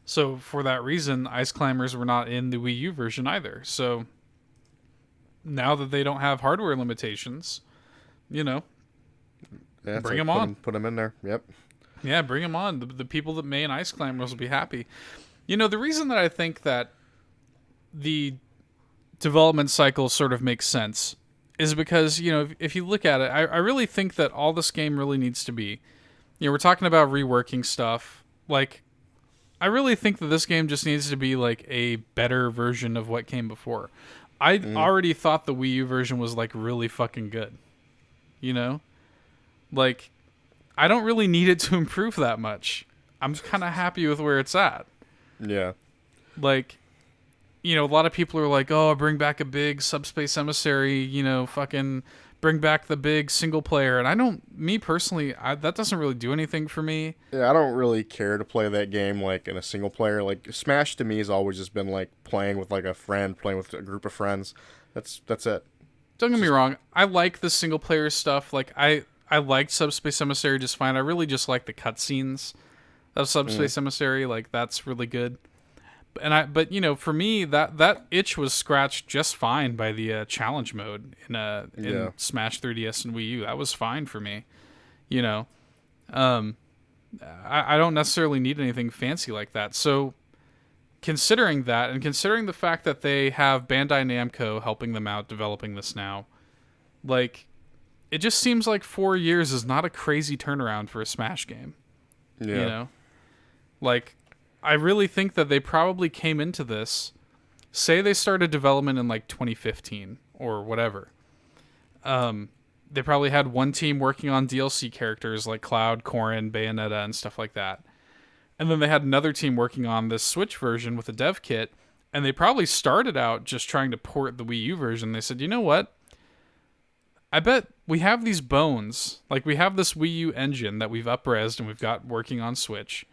So for that reason, Ice Climbers were not in the Wii U version either. So now that they don't have hardware limitations, bring them on. Put them in there. Yep. Yeah, bring them on. The people that made Ice Climbers will be happy. The reason that I think that the development cycle sort of makes sense is because, if you look at it, I really think that all this game really needs to be, we're talking about reworking stuff. Like, I really think that this game just needs to be a better version of what came before. I already thought the Wii U version was really fucking good. I don't really need it to improve that much. I'm kind of happy with where it's at. Yeah. A lot of people are like, oh, bring back a big Subspace Emissary, fucking bring back the big single player. And me personally, that doesn't really do anything for me. Yeah, I don't really care to play that game in a single player. Smash to me has always just been playing with a friend, playing with a group of friends. That's it. Don't get me wrong. I like the single player stuff. I liked Subspace Emissary just fine. I really just like the cutscenes of Subspace Emissary. That's really good. But for me, that itch was scratched just fine by the challenge mode in Smash 3DS and Wii U. That was fine for me. I don't necessarily need anything fancy like that. So considering that, and considering the fact that they have Bandai Namco helping them out developing this now, it just seems like 4 years is not a crazy turnaround for a Smash game. Yeah. I really think that they probably came into this, say they started development in 2015 or whatever. They probably had one team working on DLC characters like Cloud, Corrin, Bayonetta, and stuff like that. And then they had another team working on this Switch version with a dev kit, and they probably started out just trying to port the Wii U version. They said, you know what? I bet we have these bones. Like, we have this Wii U engine that we've up-resed and we've got working on Switch.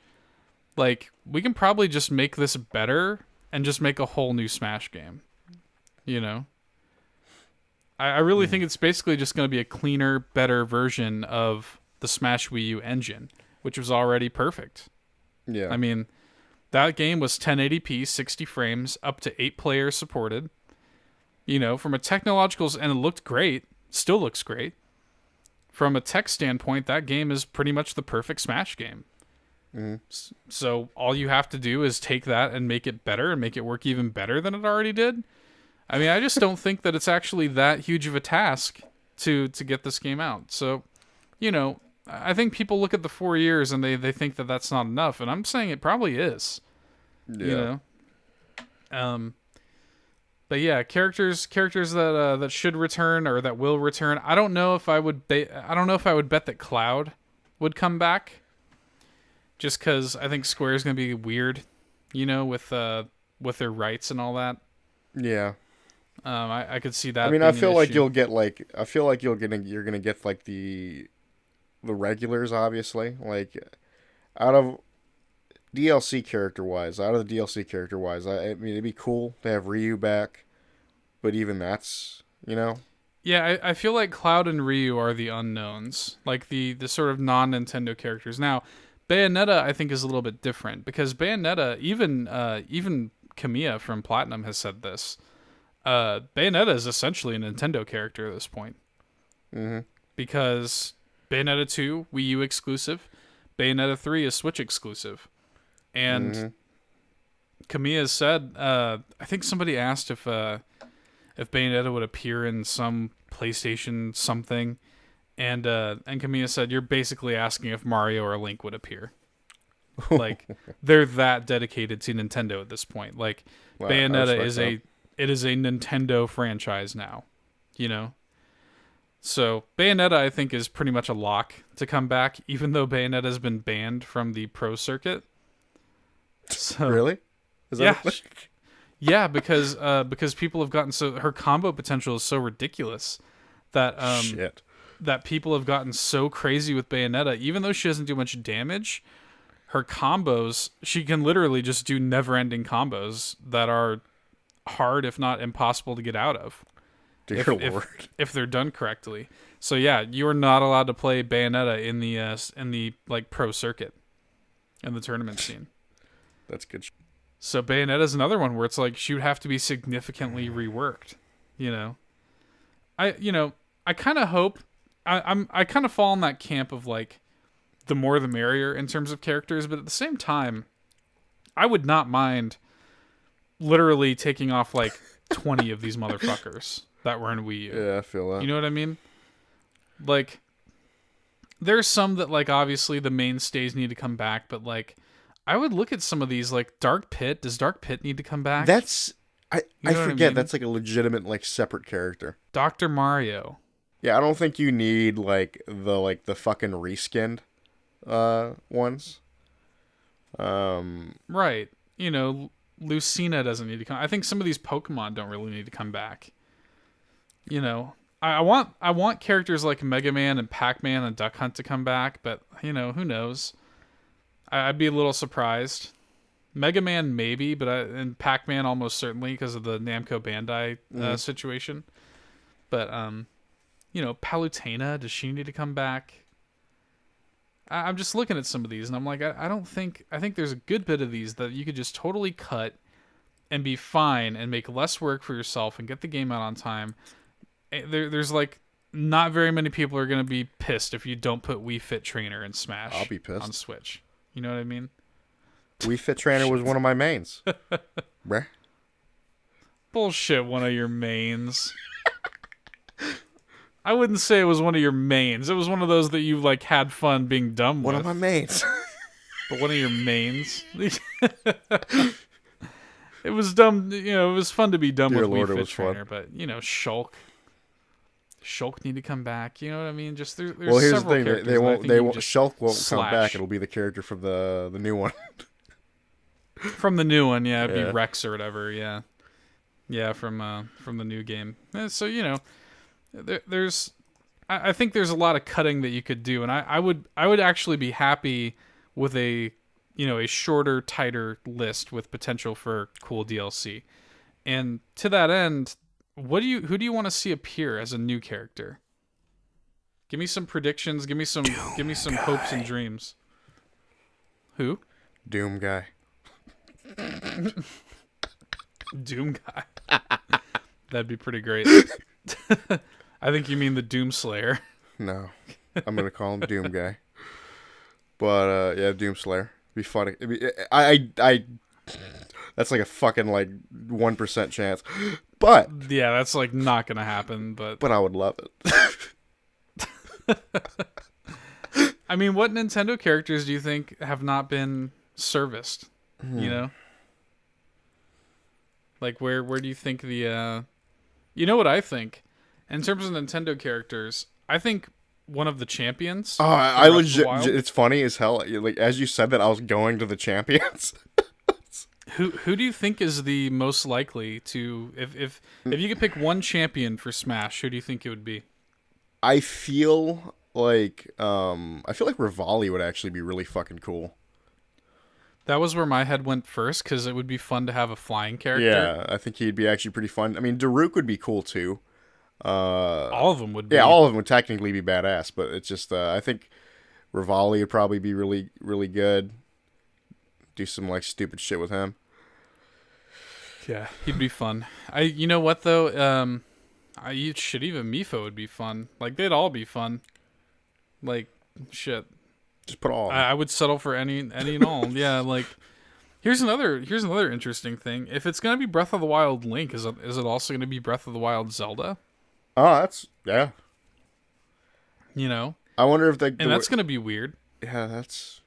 Like, we can probably just make this better and just make a whole new Smash game. You know? I really think it's basically just going to be a cleaner, better version of the Smash Wii U engine, which was already perfect. Yeah. I mean, that game was 1080p, 60 frames, up to 8 players supported. You know, from a technological... And it looked great. Still looks great. From a tech standpoint, that game is pretty much the perfect Smash game. Mm-hmm. So all you have to do is take that and make it better and make it work even better than it already did. I mean, I just don't think that it's actually that huge of a task to get this game out. So, you know, I think people look at the 4 years and they think that that's not enough, and I'm saying it probably is. Yeah. You know? But yeah, characters that should return or that will return. I don't know if I would bet that Cloud would come back. Just because I think Square is going to be weird, you know, with their rights and all that. Yeah. I could see that. I mean, I feel like you're gonna get like the regulars, obviously. Like, out of the DLC character wise, I mean, it'd be cool to have Ryu back, but even that's, you know. Yeah, I feel like Cloud and Ryu are the unknowns, like the sort of non-Nintendo characters. Now, Bayonetta, I think, is a little bit different because Bayonetta, even Kamiya from Platinum has said this. Bayonetta is essentially a Nintendo character at this point. Mm-hmm. Because Bayonetta 2, Wii U exclusive. Bayonetta 3 is Switch exclusive. And Kamiya said, I think somebody asked if Bayonetta would appear in some PlayStation something. And Kamiya said, you're basically asking if Mario or Link would appear. Like, they're that dedicated to Nintendo at this point. Like, wow, Bayonetta is a Nintendo franchise now, you know? So, Bayonetta, I think, is pretty much a lock to come back, even though Bayonetta has been banned from the pro circuit. So, really? Is that yeah, because people have gotten her combo potential is so ridiculous that that people have gotten so crazy with Bayonetta, even though she doesn't do much damage. Her combos, she can literally just do never-ending combos that are hard, if not impossible, to get out of. Dear Lord. If they're done correctly. So yeah, you are not allowed to play Bayonetta in the like pro circuit, in the tournament scene. That's good. So Bayonetta's another one where it's like she would have to be significantly reworked. You know, I kind of hope I kind of fall in that camp of like, the more the merrier in terms of characters, but at the same time, I would not mind literally taking off like 20 of these motherfuckers that were in Wii U. Yeah, I feel that. You know what I mean? Like, there's some that like obviously the mainstays need to come back, but like I would look at some of these like Dark Pit. Does Dark Pit need to come back? I forget that's like a legitimate like separate character. Dr. Mario. Yeah, I don't think you need like the fucking reskinned ones. Right. You know, Lucina doesn't need to come. I think some of these Pokemon don't really need to come back. You know, I want characters like Mega Man and Pac-Man and Duck Hunt to come back, but you know, who knows? I'd be a little surprised. Mega Man maybe, but and Pac-Man almost certainly because of the Namco Bandai situation. But you know, Palutena, does she need to come back? I'm just looking at some of these, and I'm like, I think there's a good bit of these that you could just totally cut and be fine and make less work for yourself and get the game out on time. There's like not very many people are going to be pissed if you don't put Wii Fit Trainer in Smash. I'll be pissed. On Switch. You know what I mean? Wii Fit Trainer was one of my mains. Bruh. Bullshit, one of your mains. I wouldn't say it was one of your mains. It was one of those that you like had fun being dumb with. One of my mains. But one of your mains. It was dumb. You know, it was fun to be dumb Dear with Lord, Wii it Fit was Trainer, fun. but you know, Shulk. Shulk need to come back. You know what I mean? Just there's Well, here's the several thing. characters. They won't. that I think They you can won't. just Shulk won't come slash. back. It'll be the character from the new one. From the new one, yeah, it'd be Yeah. Rex or whatever, yeah. Yeah, from the new game. So, you know, there's I think there's a lot of cutting that you could do, and I would actually be happy with a shorter, tighter list with potential for cool DLC. And to that end, who do you want to see appear as a new character? Give me some predictions, give me some hopes and dreams. Who? Doom guy. Doom guy. That'd be pretty great. I think you mean the Doom Slayer. No, I'm gonna call him Doom guy. But yeah, Doom Slayer. Be funny. I that's like a fucking like 1% chance. But Yeah, that's like not gonna happen. But I would love it. I mean, what Nintendo characters do you think have not been serviced? You know, like where do you think the you know what I think in terms of Nintendo characters? I think one of the champions. Oh, from I Breath of the legit. Wild. It's funny as hell. Like as you said that, I was going to the champions. Who do you think is the most likely to if you could pick one champion for Smash? Who do you think it would be? I feel like Rivali would actually be really fucking cool. That was where my head went first because it would be fun to have a flying character. Yeah, I think he'd be actually pretty fun. I mean, Daruk would be cool too. All of them would be. Yeah, all of them would technically be badass, but it's just I think Rivali would probably be really, really good. Do some like stupid shit with him. Yeah, he'd be fun. You know what though? Even Mifo would be fun. Like they'd all be fun. Like shit. Just put all. I would settle for any and all. Yeah, like here's another interesting thing. If it's gonna be Breath of the Wild Link, is it also gonna be Breath of the Wild Zelda? Oh, that's yeah. You know, I wonder if that's gonna be weird. Yeah, that's.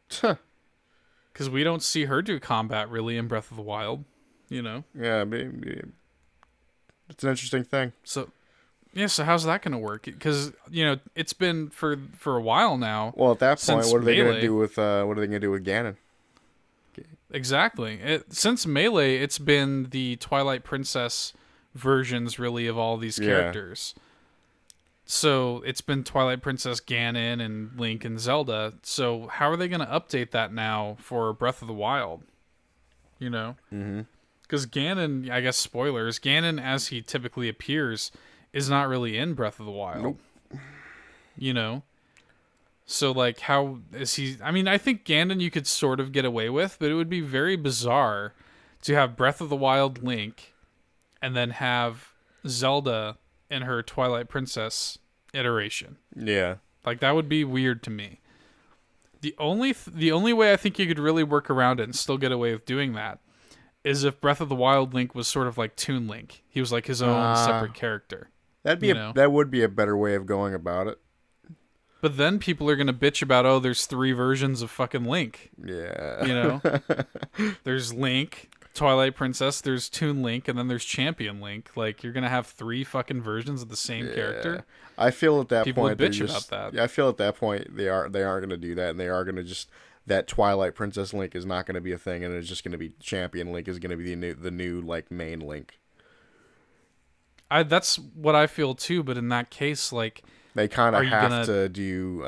Because we don't see her do combat really in Breath of the Wild. You know. Yeah, maybe. It's an interesting thing. So. Yeah, so how's that going to work? Because it's been for a while now. Well, at that point, what are they going to do with Ganon? Exactly. Since Melee, it's been the Twilight Princess versions, really, of all these characters. Yeah. So it's been Twilight Princess, Ganon, and Link and Zelda. So how are they going to update that now for Breath of the Wild? You know, because Ganon, I guess spoilers. Ganon, as he typically appears, is not really in Breath of the Wild. Nope. You know? So, like, how is he... I mean, I think Ganon you could sort of get away with, but it would be very bizarre to have Breath of the Wild Link and then have Zelda in her Twilight Princess iteration. Yeah. Like, that would be weird to me. The only way I think you could really work around it and still get away with doing that is if Breath of the Wild Link was sort of like Toon Link. He was like his own separate character. That would be a better way of going about it. But then people are gonna bitch about there's 3 versions of fucking Link. Yeah. You know? There's Link, Twilight Princess, there's Toon Link, and then there's Champion Link. Like you're gonna have 3 fucking versions of the same character. I feel at that people point would bitch about that. Yeah, I feel at that point they aren't gonna do that, and they are gonna just that Twilight Princess Link is not gonna be a thing, and it's just gonna be Champion Link is gonna be the new like main Link. That's what I feel too, but in that case, like they kind of have to do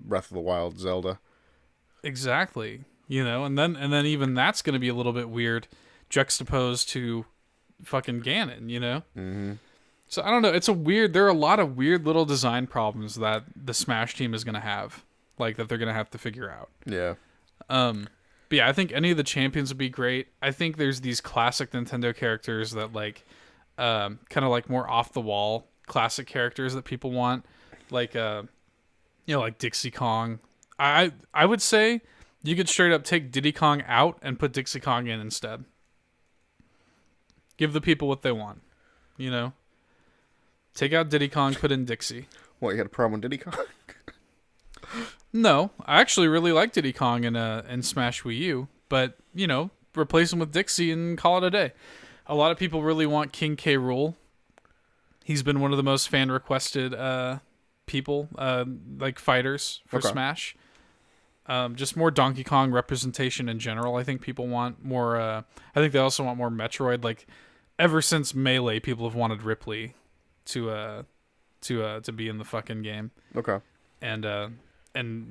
Breath of the Wild Zelda. Exactly. You know, and then even that's going to be a little bit weird juxtaposed to fucking Ganon, you know? Mm-hmm. So I don't know, there are a lot of weird little design problems that the Smash team is going to have, like that they're going to have to figure out. Yeah. But yeah, I think any of the champions would be great. I think there's these classic Nintendo characters that like kind of like more off the wall classic characters that people want, like like Dixie Kong. I would say you could straight up take Diddy Kong out and put Dixie Kong in instead. Give the people what they want, you know. Take out Diddy Kong, put in Dixie. What, you had a problem with Diddy Kong? No, I actually really like Diddy Kong in Smash Wii U, but replace him with Dixie and call it a day. A lot of people really want King K. Rool. He's been one of the most fan requested people, like fighters for Smash. Just more Donkey Kong representation in general. I think people want more. I think they also want more Metroid. Like ever since Melee, people have wanted Ripley to be in the fucking game. Okay. And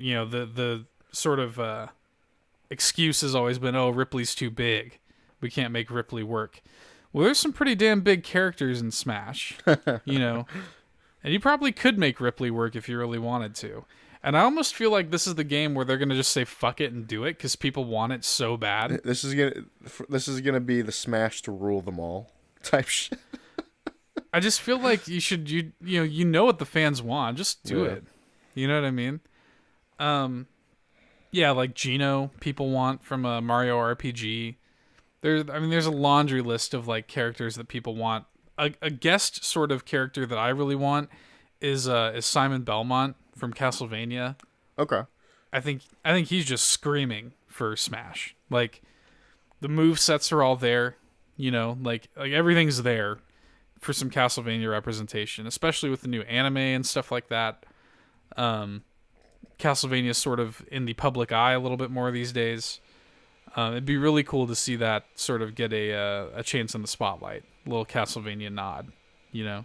you know the sort of excuse has always been, oh, Ripley's too big, we can't make Ripley work. Well, there's some pretty damn big characters in Smash, you know, and you probably could make Ripley work if you really wanted to. And I almost feel like this is the game where they're gonna just say fuck it and do it because people want it so bad. This is gonna be the Smash to rule them all type shit. I just feel like you know what the fans want, just do it. You know what I mean? Yeah, like Geno, people want from a Mario RPG. There's a laundry list of like characters that people want. A guest sort of character that I really want is Simon Belmont from Castlevania. Okay. I think he's just screaming for Smash. Like the move sets are all there, you know, like everything's there for some Castlevania representation, especially with the new anime and stuff like that. Castlevania's sort of in the public eye a little bit more these days. It'd be really cool to see that sort of get a chance in the spotlight, a little Castlevania nod, you know.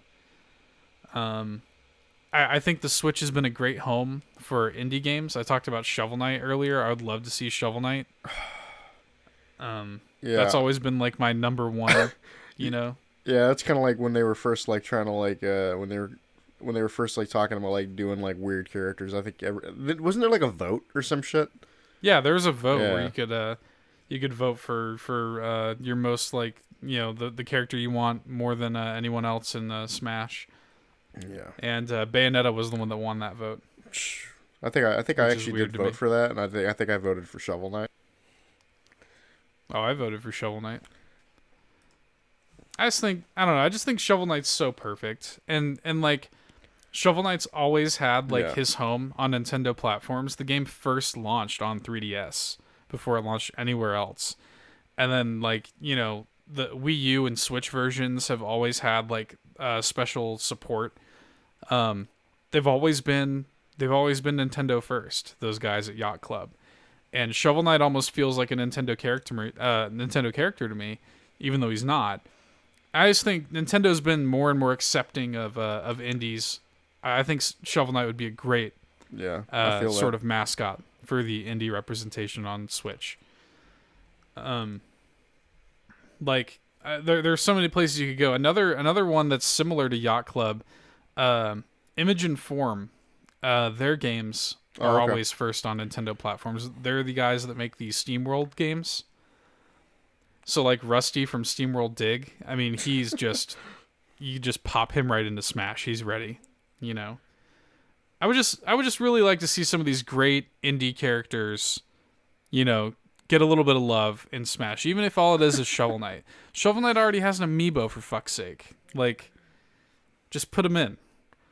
I think the Switch has been a great home for indie games. I talked about Shovel Knight earlier. I would love to see Shovel Knight. That's always been like my number one, you know. Yeah, that's kind of like when they were first like trying to like when they were first like talking about like doing like weird characters. I think wasn't there like a vote or some shit? Yeah, there was a vote where you could vote for your most like, you know, the character you want more than anyone else in Smash. Yeah. And Bayonetta was the one that won that vote. I think I actually did vote for that, and I think I voted for Shovel Knight. Oh, I voted for Shovel Knight. I just think Shovel Knight's so perfect. And like Shovel Knight's always had like his home on Nintendo platforms. The game first launched on 3DS before it launched anywhere else. And then like, you know, the Wii U and Switch versions have always had like special support. They've always been Nintendo first, those guys at Yacht Club. And Shovel Knight almost feels like a Nintendo character to me, even though he's not. I just think Nintendo's been more and more accepting of indies. I think Shovel Knight would be a great sort of mascot for the indie representation on Switch. There's so many places you could go. Another one that's similar to Yacht Club, Image and Form, their games are always first on Nintendo platforms. They're the guys that make the SteamWorld games. So like Rusty from SteamWorld Dig, I mean, he's just you just pop him right into Smash. He's ready, you know. I would just really like to see some of these great indie characters, you know, get a little bit of love in Smash, even if all it is Shovel Knight. Shovel Knight already has an amiibo, for fuck's sake. Like, just put him in.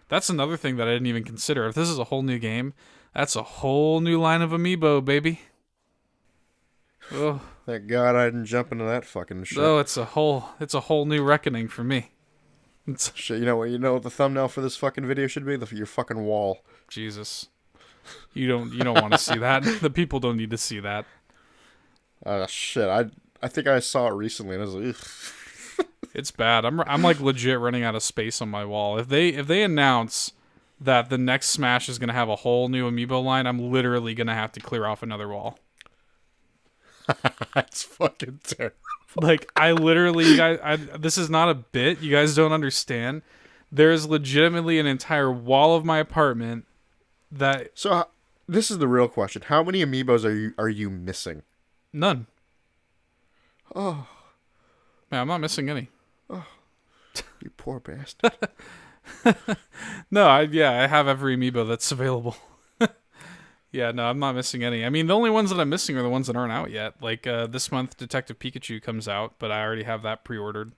That's another thing that I didn't even consider. If this is a whole new game, that's a whole new line of amiibo, baby. Oh, thank God I didn't jump into that fucking shit. Oh, it's a whole new reckoning for me. Shit, you know what the thumbnail for this fucking video should be? Your fucking wall. Jesus. You don't want to see that. The people don't need to see that. Shit. I think I saw it recently and I was like, ugh. It's bad. I'm like legit running out of space on my wall. If they announce that the next Smash is gonna have a whole new amiibo line, I'm literally gonna have to clear off another wall. That's fucking terrible. Like, I literally, you guys, this is not a bit. You guys don't understand. There's legitimately an entire wall of my apartment that. So, this is the real question. How many amiibos are you missing? None. Oh. Man, I'm not missing any. Oh. You poor bastard. No, I have every amiibo that's available. Yeah, no, I'm not missing any. I mean, the only ones that I'm missing are the ones that aren't out yet. Like, this month, Detective Pikachu comes out, but I already have that pre-ordered.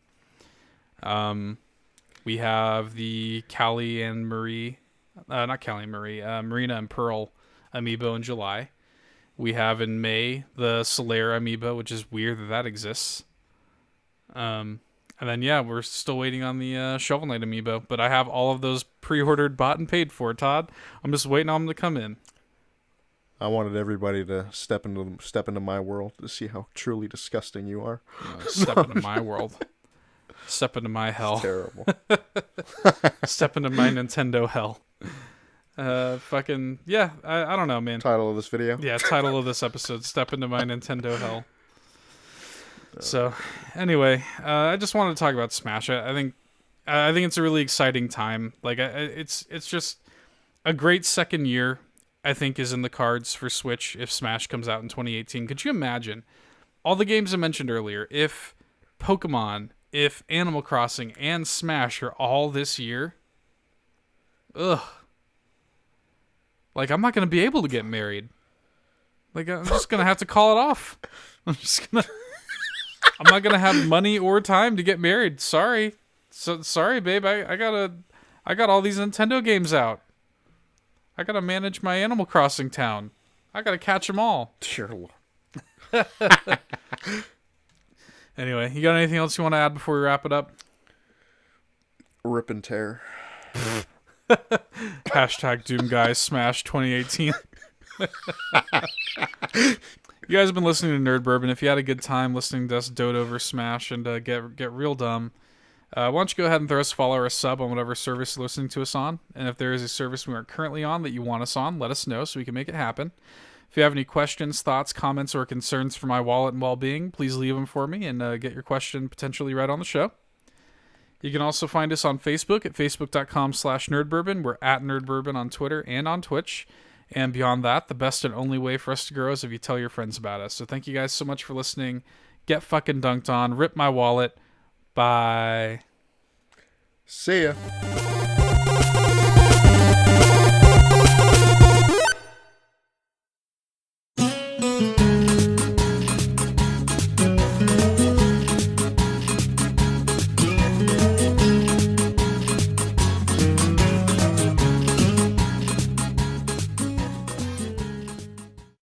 We have the Callie and Marie, not Callie and Marie, Marina and Pearl amiibo in July. We have in May the Solaire amiibo, which is weird that exists. I And then, yeah, we're still waiting on the Shovel Knight amiibo. But I have all of those pre-ordered, bought, and paid for, Todd. I'm just waiting on them to come in. I wanted everybody to step into my world to see how truly disgusting you are. Step into my world. Step into my hell. It's terrible. Step into my Nintendo hell. Fucking, yeah, I don't know, man. Title of this video? Yeah, title of this episode, Step into my Nintendo hell. So, anyway, I just wanted to talk about Smash. I think it's a really exciting time. Like, it's just a great second year, I think, is in the cards for Switch if Smash comes out in 2018. Could you imagine all the games I mentioned earlier, if Pokemon, if Animal Crossing, and Smash are all this year? Ugh. Like, I'm not going to be able to get married. Like, I'm just going to have to call it off. I'm not going to have money or time to get married. Sorry. Sorry, babe. I got all these Nintendo games out. I got to manage my Animal Crossing town. I got to catch them all. Dear Lord. Anyway, you got anything else you want to add before we wrap it up? Rip and tear. Hashtag Doom Guys Smash 2018. You guys have been listening to Nerd Bourbon. If you had a good time listening to us dote over Smash and get real dumb, why don't you go ahead and throw us a follow or a sub on whatever service you're listening to us on. And if there is a service we aren't currently on that you want us on, let us know so we can make it happen. If you have any questions, thoughts, comments, or concerns for my wallet and well-being, please leave them for me and get your question potentially read on the show. You can also find us on Facebook at facebook.com/nerdbourbon. We're at nerdbourbon on Twitter and on Twitch. And beyond that, the best and only way for us to grow is if you tell your friends about us. So thank you guys so much for listening. Get fucking dunked on. Rip my wallet. Bye. See ya.